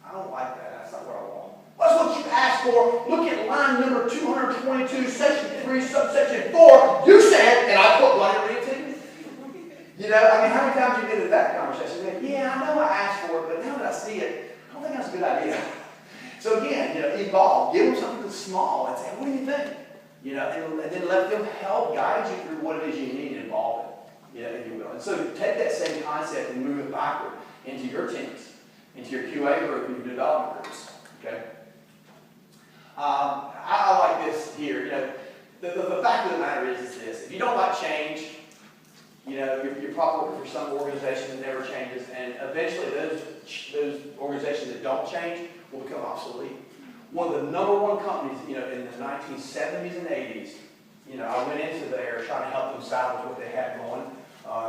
A: I don't like that. That's not what I want. That's what you asked for. Look at line number 222, section 3, subsection 4. You said, and I put one and read it to you. How many times you get into that conversation? Like, yeah, I know I asked for it, but now that I see it, I don't think that's a good idea. So again, evolve. Give them something that's small and say, what do you think? And then let them help guide you through what it is you need and involve it, if you will. And so take that same concept and move it backward into your teams, into your QA group and your development groups. Okay. I like this here. The fact of the matter is this: if you don't like change, you're probably working for some organization that never changes, and eventually those organizations that don't change will become obsolete. One of the #1 companies, in the 1970s and 80s, I went into there trying to help them salvage what they had going.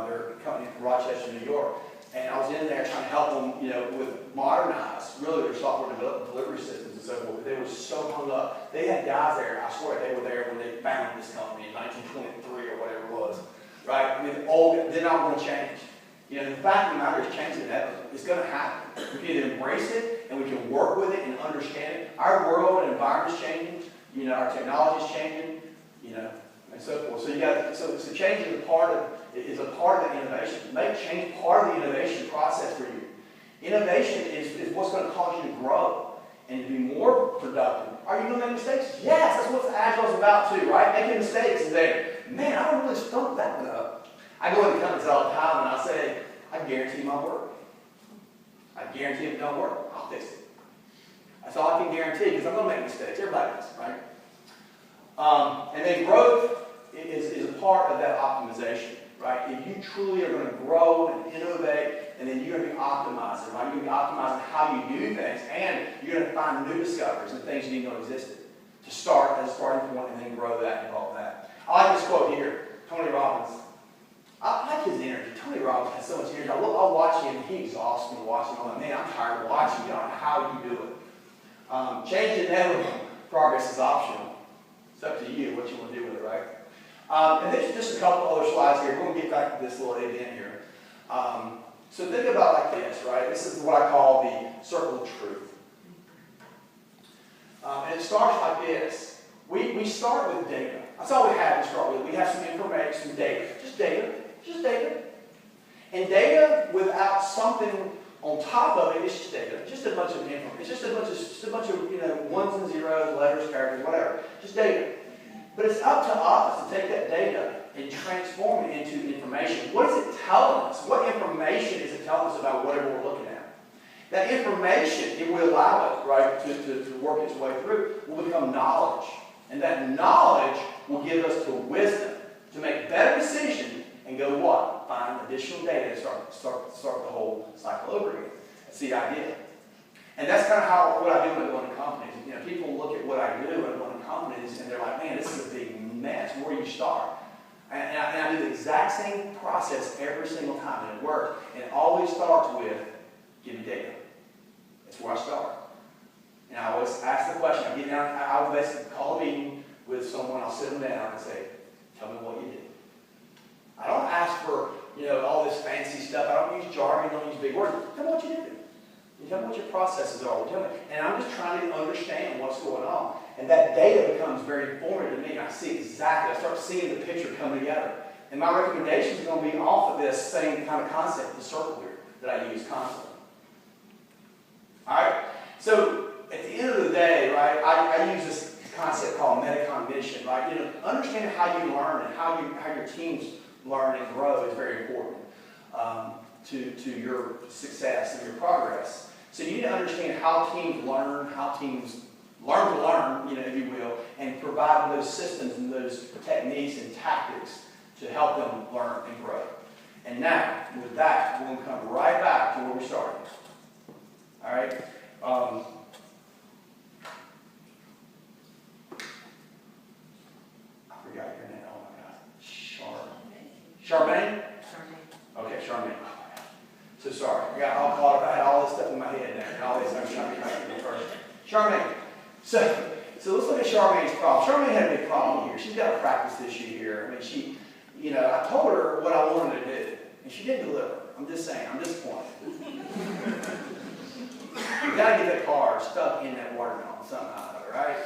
A: They're a company from Rochester, New York. And I was in there trying to help them, with modernize, really their software delivery systems and so forth. But they were so hung up. They had guys there, I swear they were there when they founded this company in 1923 or whatever it was. Right? They're not going to change. The fact of the matter is change is inevitable. It's going to happen. We can either embrace it and we can work with it and understand it. Our world and environment is changing. Our technology is changing. And so forth. So change is a part of the innovation. Make change part of the innovation process for you. Innovation is what's going to cause you to grow and to be more productive. Are you going to make mistakes? Yes, that's what Agile is about too, right? Making mistakes and saying, man, I don't really stump that one up. I go into companies all the time and I say, I guarantee my work. I guarantee if it don't work, I'll fix it. That's all I can guarantee because I'm going to make mistakes. Everybody does, right? And then growth is a part of that optimization, right? If you truly are going to grow and innovate, and then you're going to be optimizing, right? You're going to be optimizing how you do things, and you're going to find new discoveries and things you didn't know existed to start as a starting point and then grow that and evolve that. I like this quote here, Tony Robbins. I like his energy. Tony Robbins has so much energy. I'll watch him. He exhausts me watching him. I'm like, man, I'm tired of watching you. I don't know how you do it. Change is inevitable. Progress is optional. It's up to you what you want to do with it, right? And there's just a couple other slides here. We're going to get back to this little event here. So think about it like this, right? This is what I call the circle of truth. And it starts like this. We start with data. That's all we have to start with. We have some information, some data. Just data. Just data. And data without something on top of it is just data. Just a bunch of information. It's just a bunch of ones and zeros, letters, characters, whatever. Just data. But it's up to us to take that data and transform it into information. What is it telling us? What information is it telling us about whatever we're looking at? That information, if we allow it, right, to work its way through, will become knowledge. And that knowledge will give us the wisdom to make better decisions and go what? Find additional data and start the whole cycle over again. That's the idea. And that's kind of what I do when I go into companies. People look at what I do when I go into companies and they're like, man, this is a big mess. Where do you start? And I do the exact same process every single time, and it works. And it always starts with, give me data. That's where I start. And I always ask the question. I get down, I'll basically call a meeting with someone, I'll sit them down and say, tell me what you did. I don't ask for, all this fancy stuff. I don't use jargon, I don't use big words. Tell me what you did. Tell me what your processes are. Tell me. And I'm just trying to understand what's going on. And that data becomes very informative to me. I see exactly. I start seeing the picture come together. And my recommendations are going to be off of this same kind of concept, the circle here, that I use constantly. All So at the end of the day, right, I use this concept called metacognition, right? Understanding how you learn and how your teams learn and grow is very important to your success and your progress. So you need to understand how teams learn to learn, if you will, and provide those systems and those techniques and tactics to help them learn and grow. And now, with that, we're going to come right back to where we started. All right? I forgot your name. Oh my God. Charmaine? Okay, Charmaine. So sorry. I got all caught up. I had all this stuff in my head now. And all this, I'm trying to get back to the first. Charmaine. So let's look at Charmaine's problem. Charmaine had a big problem here. She's got a practice issue here. I mean, I told her what I wanted to do, and she didn't deliver. I'm just saying, I'm disappointed. You got to get that car stuck in that watermelon somehow, right?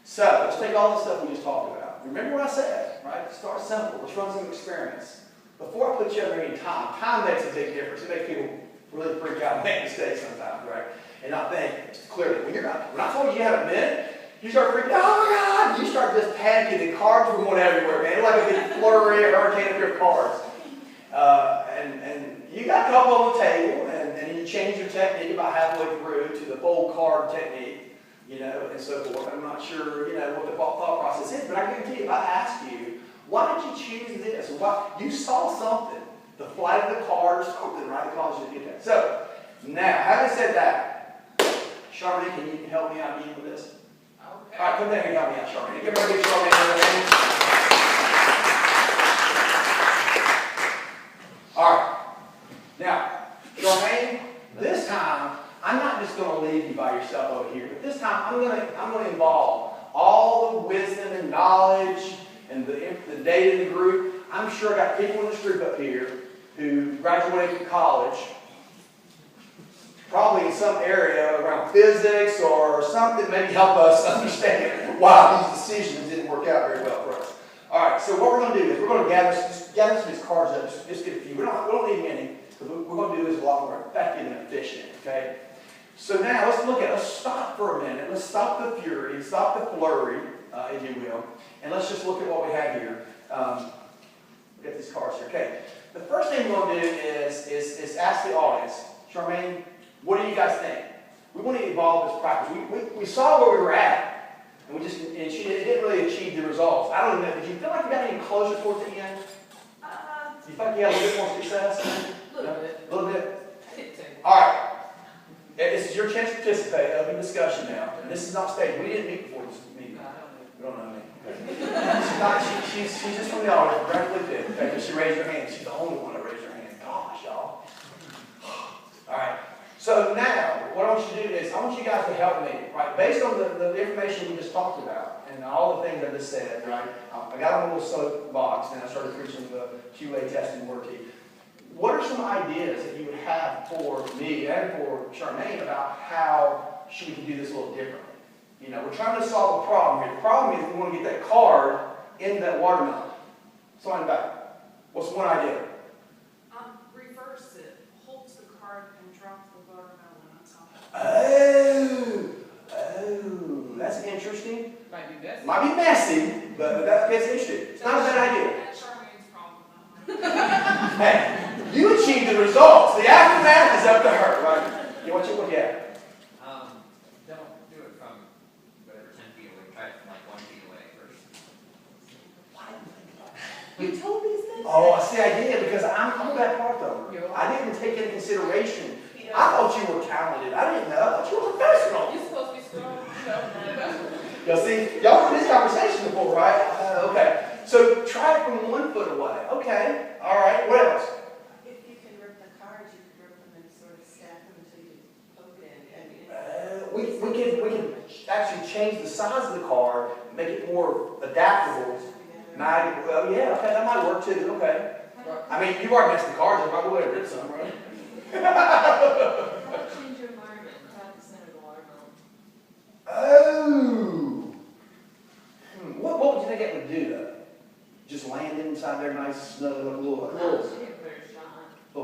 A: So let's take all the stuff we just talked about. Remember what I said, right? Start simple. Let's run some experiments. Before I put you over any time makes a big difference. It makes people really freak out and make mistakes sometimes, right? And not think clearly. When I told you have a minute, you start freaking out, oh my God! You start just panicking and cards were going everywhere, man. It's like a big flurry, a hurricane of your cards. And you got a couple on the table, and you change your technique about halfway through to the fold card technique, and so forth. I'm not sure, what the thought process is, but I guarantee you, if I asked you, why did you choose this? Why you saw something, the flight of the card, or something, right? The college did that. So now, having said that, Charmaine, can you help me out with this?
B: Okay.
A: All right, come down here and help me out, Charmaine. Give everybody Charmaine a hand. All right. Now, Charmaine, this time, I'm not just going to leave you by yourself over here, but this time I'm going to involve all the wisdom and knowledge and the data in the group. I'm sure I got people in this group up here who graduated from college, probably in some area around physics or something, maybe help us understand why these decisions didn't work out very well for us. All right, so what we're going to do is we're going to gather some of these cards up, just get a few. We don't need many, because what we're going to do is a lot more effective and efficient, okay? So now let's stop for a minute. Let's stop the fury, stop the flurry, if you will, and let's just look at what we have here. Get these cards here. Okay, the first thing we're going to do is ask the audience, Charmaine, what do you guys think? We want to evolve this practice. We saw where we were at, and she didn't really achieve the results. I don't know. Did you feel like you got any closer towards the end? Do you feel like you had a little bit more success?
B: A little bit.
A: A little bit. All right. This is your chance to participate. Open discussion now. And this is not staged. We didn't meet before this meeting. You don't know me. Okay. She's just from the audience. Directly did. Okay, because she raised her hand. She's the only one that raised her hand. Gosh, y'all. All right. So now, what I want you to do is, I want you guys to help me, right? Based on the information we just talked about and all the things I just said, right? I got on a little soapbox and I started preaching the QA testing worksheet. What are some ideas that you would have for me and for Charmaine about how we can do this a little differently? We're trying to solve a problem here. The problem is we want to get that card into that watermelon. So on the back. What's one idea?
B: Reverse it. Holds the card and drops the watermelon on top.
A: Oh, that's interesting.
B: Might be messy.
A: Might be messy, but that's interesting. It's not a bad idea.
B: That's Charmaine's problem.
A: Hey, you achieved the results. The aftermath is up to her, right? What you at?
C: Don't do it from whatever 10 feet away. Try it from like 1 feet away first.
D: You told me this?
A: Oh, I see. I did because I'm a bad part though. I didn't take into consideration. I thought you were talented. I didn't know. I thought you were professional.
B: You're supposed to be strong.
A: Y'all see, y'all heard this conversation before, right? Okay. So try it from 1 foot away. Okay. All right. What else?
D: If you can rip the cards, you can rip them and sort of stack them until you poke it in.
A: We can actually change the size of the card, make it more adaptable. Well, yeah, okay, that might work too. Okay. I mean, you've already messed the cards up. I'll go ahead and rip some, right?
D: Change your environment and 5% of the watermelon.
A: Oh. What would you think it would do though? Just land inside there nice, snug, little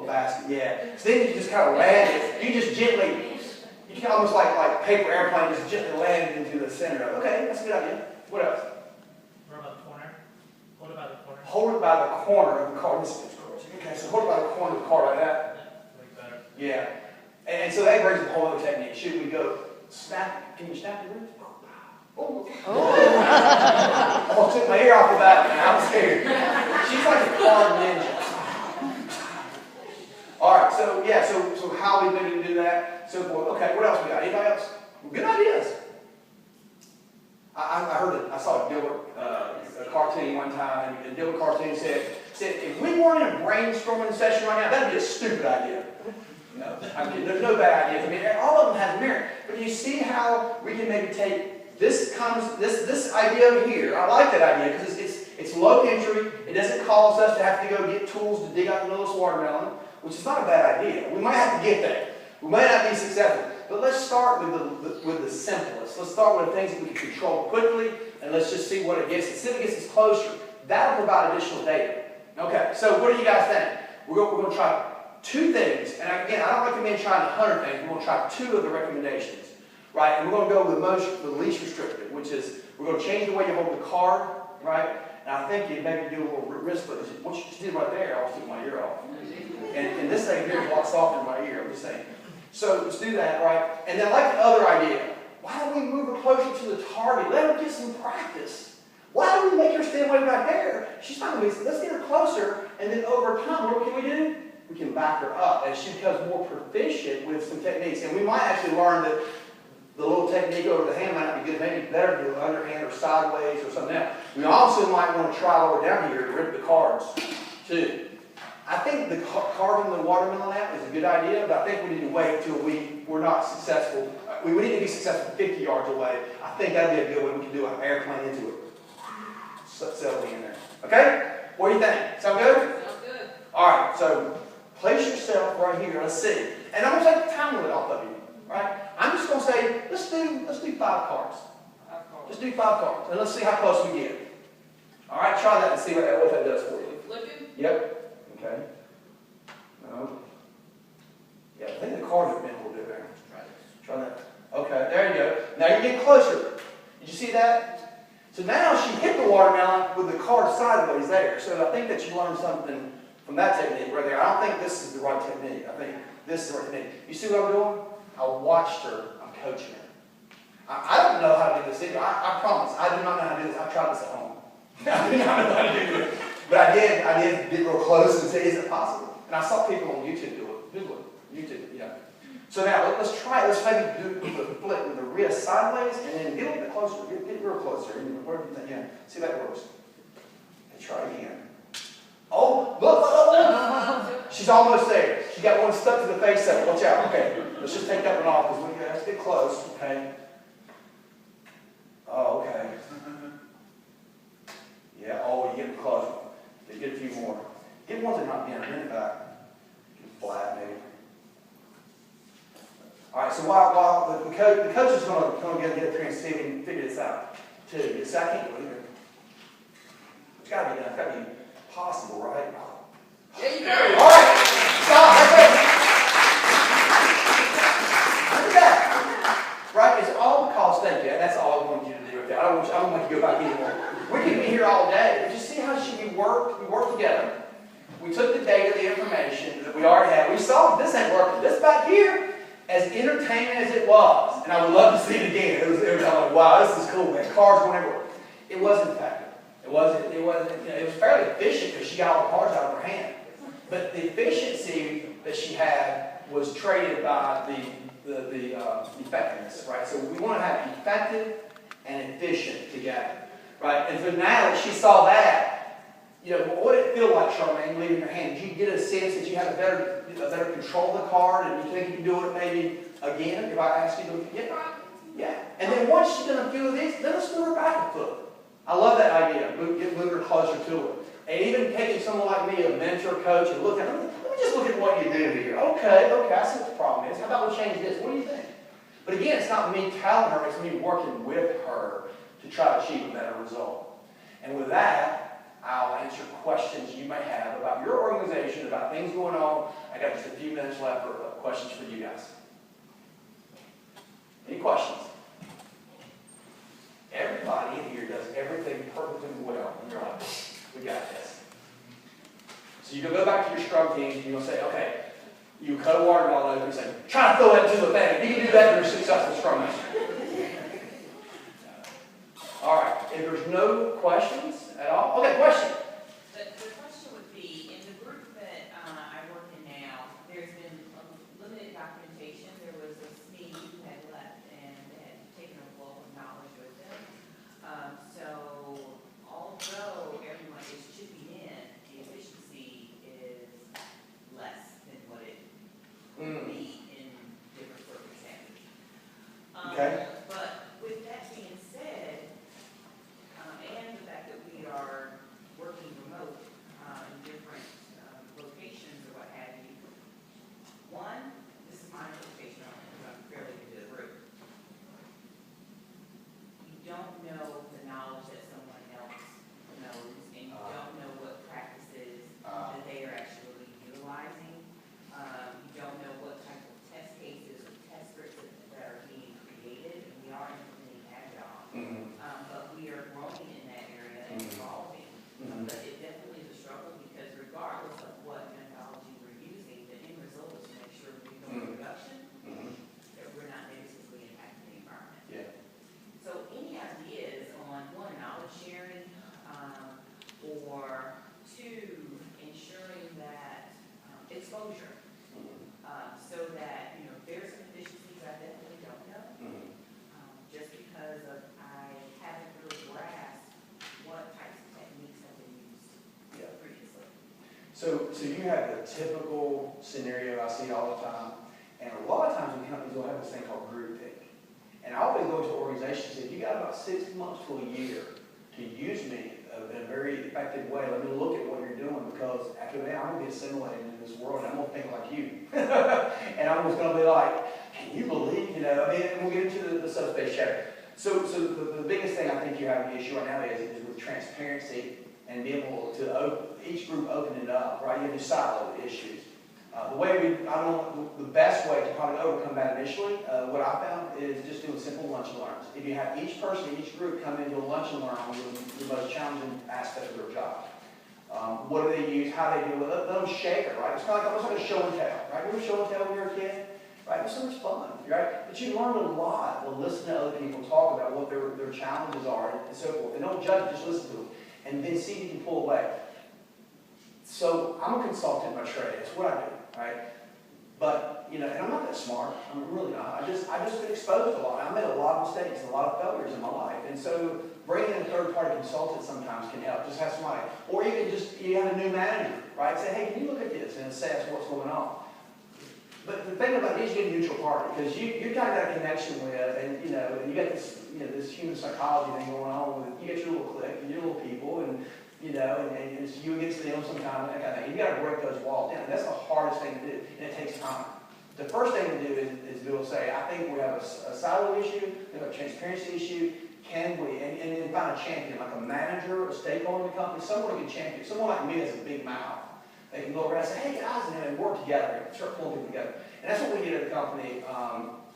A: basket. Yeah. So then you just kind of land it. You just gently You can almost like paper airplane just gently land into the center of it. Okay, that's a good idea. What else?
E: What about the corner? Hold it by the corner.
A: Hold it by the corner of the car. This is okay, so hold it by the corner of the car like that.
E: Like better.
A: Yeah. And so that brings up a whole other technique. Should we go snap? Can you snap the wrist? Oh. I almost took my ear off the back now. I'm scared. She's like a car ninja. All right, so yeah, so how we maybe do that, so forth. Okay, what else we got? Anybody else? Good ideas. I heard it. I saw a Dilbert a cartoon one time, and the Dilbert cartoon said if we weren't in a brainstorming session right now, that'd be a stupid idea. No, I mean, there's no bad ideas. I mean, all of them have merit. But you see how we can maybe take this idea over here. I like that idea because it's low entry. It doesn't cause us to have to go get tools to dig out the middle of this watermelon, which is not a bad idea. We might have to get there. We might not be successful. But let's start with the simplest. Let's start with the things that we can control quickly, and let's just see what it gets. And see if it gets us closer. That'll provide additional data. Okay, so what do you guys think? We're going to try 2 things. And again, I don't recommend trying 100 things. We're going to try 2 of the recommendations. Right? And we're going to go with the least restrictive, which is we're going to change the way you hold the card. Right? And I think you maybe do a little wrist flip. What you just did right there, I almost took my ear off. And this thing here is a lot softer than my ear, I'm just saying. So let's do that, right? And then like the other idea, why don't we move her closer to the target? Let her get some practice. Why don't we make her stand way back there? She's not going to be, let's get her closer, and then over time, what can we do? We can back her up as she becomes more proficient with some techniques. And we might actually learn that the little technique over the hand might not be good, maybe better to do it underhand or sideways or something else. We also might want to try lower down here to rip the cards, too. I think the carving the watermelon out is a good idea, but I think we need to wait until we're not successful. We need to be successful 50 yards away. I think that'd be a good way. We can do an airplane into it. Settle in there. Okay? What do you think? Sound good?
B: Sounds good.
A: All right, so place yourself right here. Let's see. And I'm going to take the time limit off of you. Right? I'm just going to say, let's do 5 cards. Just do 5 cards, and let's see how close we get. All right, try that and see what that does for you.
B: Flipping?
A: Yep. Okay. No. Yeah, I think the cards are bent a little bit there. Try that. Okay, there you go. Now you're getting closer. Did you see that? So now she hit the watermelon with the card sideways there. So I think that you learned something from that technique right there. I don't think this is the right technique. I think this is the right technique. You see what I'm doing? I watched her. I'm coaching her. I don't know how to do this either. I promise. I do not know how to do this. I tried this at home. I do not know how to do this. But I did get real close and say, is it possible? And I saw people on YouTube do it. Google it. YouTube, yeah. So now, let's try it. Let's maybe do the flip with the wrist sideways, and then get a little bit closer. Get real closer. Yeah. See if that works. And try again. Oh, look. She's almost there. She got one stuck to the face of it. Watch out. Okay. Let's just take that one off, because we have to get close. Okay. Oh, okay. Yeah, oh, you're getting close. Get a few more. Get ones that are not bent. Bring it back. Get it flat, maybe. All right, so while the coach is going to get up here and see if we can figure this out, too. Yes, I can't do it either. It's got to be done. It's got to be possible, right?
B: Yeah, you go.
A: All right, stop. That's it. Look at that. Right? It's all because, thank you. That's all I want you to do right there. I don't want you to go back anymore. We could be here all day. But you see how we worked together. We took the data, the information that we already had. We saw this ain't working. This back here, as entertaining as it was, and I would love to see it again. It was like, wow, this is cool, man. Cards going everywhere. It wasn't effective. It was fairly efficient because she got all the cards out of her hand. But the efficiency that she had was traded by the effectiveness, right? So we want to have effective and efficient together. Right? And so now that she saw that, what did it feel like, Charmaine, leaving your hand? Did you get a sense that you had a better control of the card, and you think you can do it maybe again if I ask you to? Yeah. And then once she's done a few of these, then let's move her back a foot. I love that idea. Move her closer to it. And even taking someone like me, a mentor, coach, and let me just look at what you do here. Okay, I see what the problem is. How about we change this? What do you think? But again, it's not me telling her, it's me working with her to try to achieve a better result. And with that, I'll answer questions you may have about your organization, about things going on. I got just a few minutes left for questions for you guys. Any questions? Everybody in here does everything perfectly well, and you're like, we got this. So you're going to go back to your scrum teams, and you're going to say, okay, you cut a watermelon open and say, try to throw that into the thing. You can do that, you're a successful scrum master. All right, if there's no questions at all, okay, question.
F: The question would be, in the group that I work in now, there's been limited documentation. There was a SME who had left and had taken a wealth of knowledge with them. So although everyone is chipping in, the efficiency is less than what it would be in different circumstances.
A: Okay.
F: But with that being said, and the fact that we are working remote in different locations or what have you, one, this is my interpretation on it, because I'm fairly new to the group. You don't know the knowledge that someone else knows, and you don't know what practices that they are actually utilizing. You don't know what type of test cases or test scripts that are being created, and we are implementing Agile. But we are growing in that area and evolving. But it definitely is a struggle because regardless of what methodology we're using, the end result is to make sure when we go into production, that we're not negatively impacting the environment.
A: Yeah.
F: So any ideas on one, knowledge sharing, or two, ensuring that exposure, so that, you know, there's some efficiencies I definitely don't know, just because of I haven't really grasped what types of techniques have been used previously.
A: So you have the typical scenario I see all the time, and a lot of times in companies will have this thing called groupthink. And I'll be going to organizations and say, you got about 6 months to a year to use me in a very effective way. Let me look at what you're doing, because after that, I'm going to be assimilated in this world, and I'm going to think like you. And I'm just going to be like, can you believe, you know, I mean, and we'll get into the subspace chapter. So the biggest thing I think you have an issue right now is with transparency and being able to each group open it up, right? You have your silo issues. The best way to probably overcome that initially, what I found is just doing simple lunch and learns. If you have each person, each group come into a lunch and learn on the most challenging aspect of their job. What do they use? How they deal with it? Let them shake it, right? It's kind of almost like a show and tell, right? Remember show and tell when you were a kid? Right? It was so much fun, right? But you learn a lot when listening to other people talk about what their challenges are and so forth. And don't judge, just listen to them. And then see if you can pull away. So I'm a consultant by trade. That's what I do, right? But, you know, and I'm not that smart. I'm really not. I just been exposed to a lot. I made a lot of mistakes and a lot of failures in my life. And so bringing in a third-party consultant sometimes can help. Just have somebody. Or even just, you have a new manager, right? Say, hey, can you look at this and assess what's going on? But the thing about it is you get a neutral party, because you're kind of got a connection with, and you know, and you got this, you know, this human psychology thing going on with, you got your little clique and your little people, and you know, and it's you against them sometimes, that kind of thing. You got to break those walls down. That's the hardest thing to do, and it takes time. The first thing to do is be able to say, I think we have a silo issue, we have a transparency issue. Can we, and then find a champion, like a manager, a stakeholder in the company, someone who can champion. Someone like me has a big mouth. They can go around and say, hey guys, and work together, and start pulling people together. And that's what we did at the company.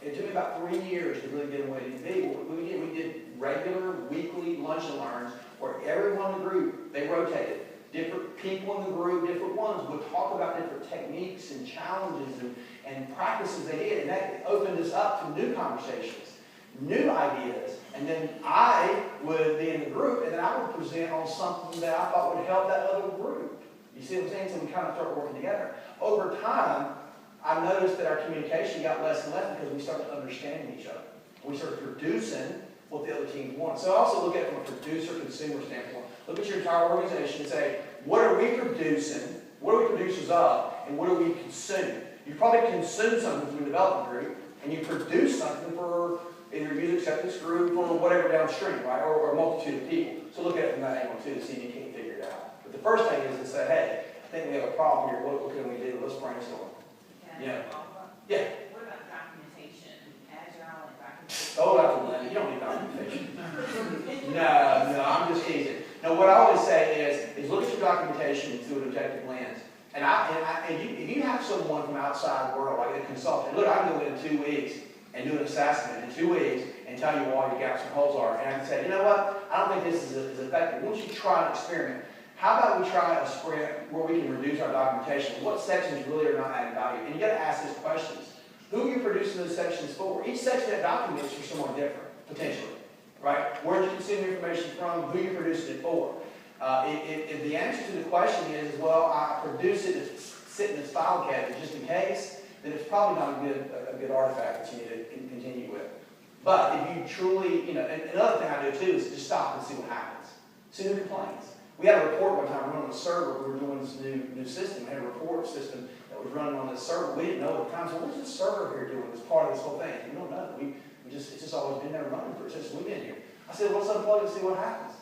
A: It took me about 3 years to really get them where they need to be. What we did regular weekly lunch and learns where everyone in the group, they rotated. Different people in the group, different ones, would talk about different techniques and challenges and practices they did. And that opened us up to new conversations, new ideas. And then I would be in the group, and then I would present on something that I thought would help that other group. You see what I'm saying? So we kind of start working together. Over time, I noticed that our communication got less and less because we started understanding each other. We started producing what the other teams want. So I also look at it from a producer-consumer standpoint. Look at your entire organization and say, what are we producing? What are we producers of? And what do we consume? You probably consume something from a development group, and you produce something for either a user acceptance group or whatever downstream, right? Or a multitude of people. So look at it from that angle too, to see if you can't figure it out. But the first thing is to say, hey, I think we have a problem here. What can we do? Let's brainstorm. Yeah. Yeah.
F: What about documentation? Agile and documentation?
A: Oh, absolutely. You don't need documentation. No, I'm just teasing. No, what I always say is look at your documentation through an objective lens. And if you have someone from outside the world, like a consultant, look, I can go in 2 weeks, and do an assessment in 2 weeks and tell you what all your gaps and holes are. And I can say, you know what, I don't think this is effective. Why don't you try an experiment? How about we try a sprint where we can reduce our documentation? What sections really are not adding value? And you got to ask these questions. Who are you producing those sections for? Each section of that document is for someone different, potentially, right? Where did you consume the information from? Who are you producing it for? If the answer to the question is, well, I produce it to sit in this file cabinet just in case, then it's probably not a good artifact that you need to continue with. But if you truly, and another thing I do too is just stop and see what happens. See who complains. We had a report one time running on a server. We were doing this new system. We had a report system that was running on this server. We didn't know at the time. So what's this server here doing as part of this whole thing? We don't know. It's just always been there running for us since we've been here. I said, let's unplug it and see what happens.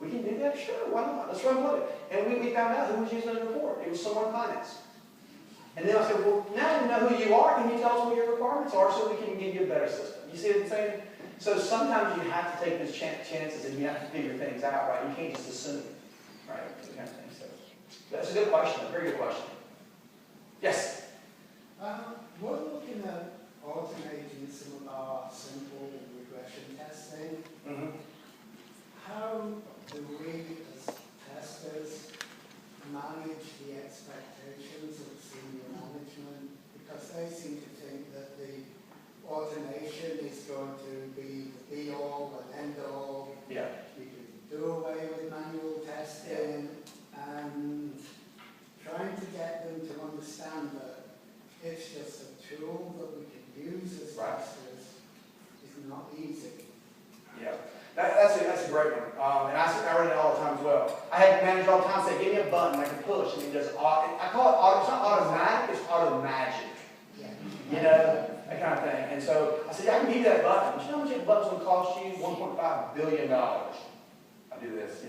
A: We can do that? Sure, why not? Let's unplug it. And we found out who was using the report. It was someone in finance. And then I said, well, now we know who you are. Can you tell us what your requirements are so we can give you a better system? You see what I'm saying? So sometimes you have to take those chances and you have to figure things out, right? You can't just assume. Right, that kind of thing. So that's a good question, a very good question. Yes?
G: We're looking at automating some of our simple regression testing.
A: Mm-hmm.
G: How do we, as testers, manage the expectations of senior management? Because they seem to think that the automation is going to be the be-all and end-all.
A: Yeah.
G: You can do away with manual testing, and trying to get them to understand that it's just a tool that we can use as testers is not easy.
A: Yeah, that's a great one. And I run it all the time as well. I have managers all the time say, give me a button I can push, and it does I call it auto, it's not automatic, it's auto magic.
G: Yeah.
A: That kind of thing. And so I said, yeah, I can give you that button. But you know how much that button's going to cost you? $1.5 billion. I do this,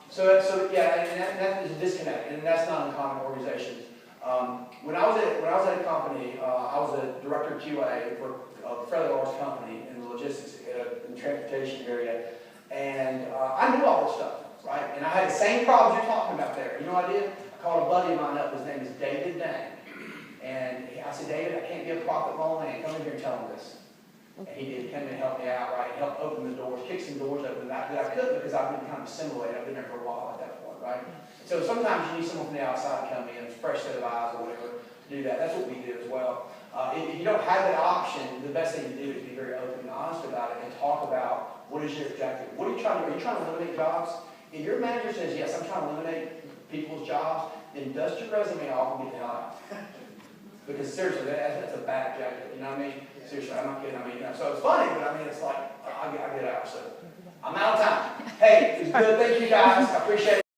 A: So yeah, and that is a disconnect, and that's not uncommon in organizations. When I was at a company, I was a director of QA for a fairly large company in the logistics in the transportation area, and I knew all this stuff, right? And I had the same problems you're talking about there. You know what I did? I called a buddy of mine up. His name is David Dang, and I said, David, I can't be a prophet of my own land. Come in here and tell him this. And he did. He came in and helped me out, right? He helped open the doors, kick some doors open that I couldn't because I've been kind of assimilated. I've been there for a while at that point, right? So sometimes you need someone from the outside to come in, a fresh set of eyes or whatever, to do that. That's what we do as well. If you don't have that option, the best thing to do is be very open and honest about it and talk about what is your objective. What are you trying to do? Are you trying to eliminate jobs? If your manager says, yes, I'm trying to eliminate people's jobs, then dust your resume off and get the hell out. Because seriously, that's a bad objective. You know what I mean? Seriously, I'm not kidding. So it's funny, but it's like, I get out. So I'm out of time. Hey, it was good. Thank you guys. I appreciate it.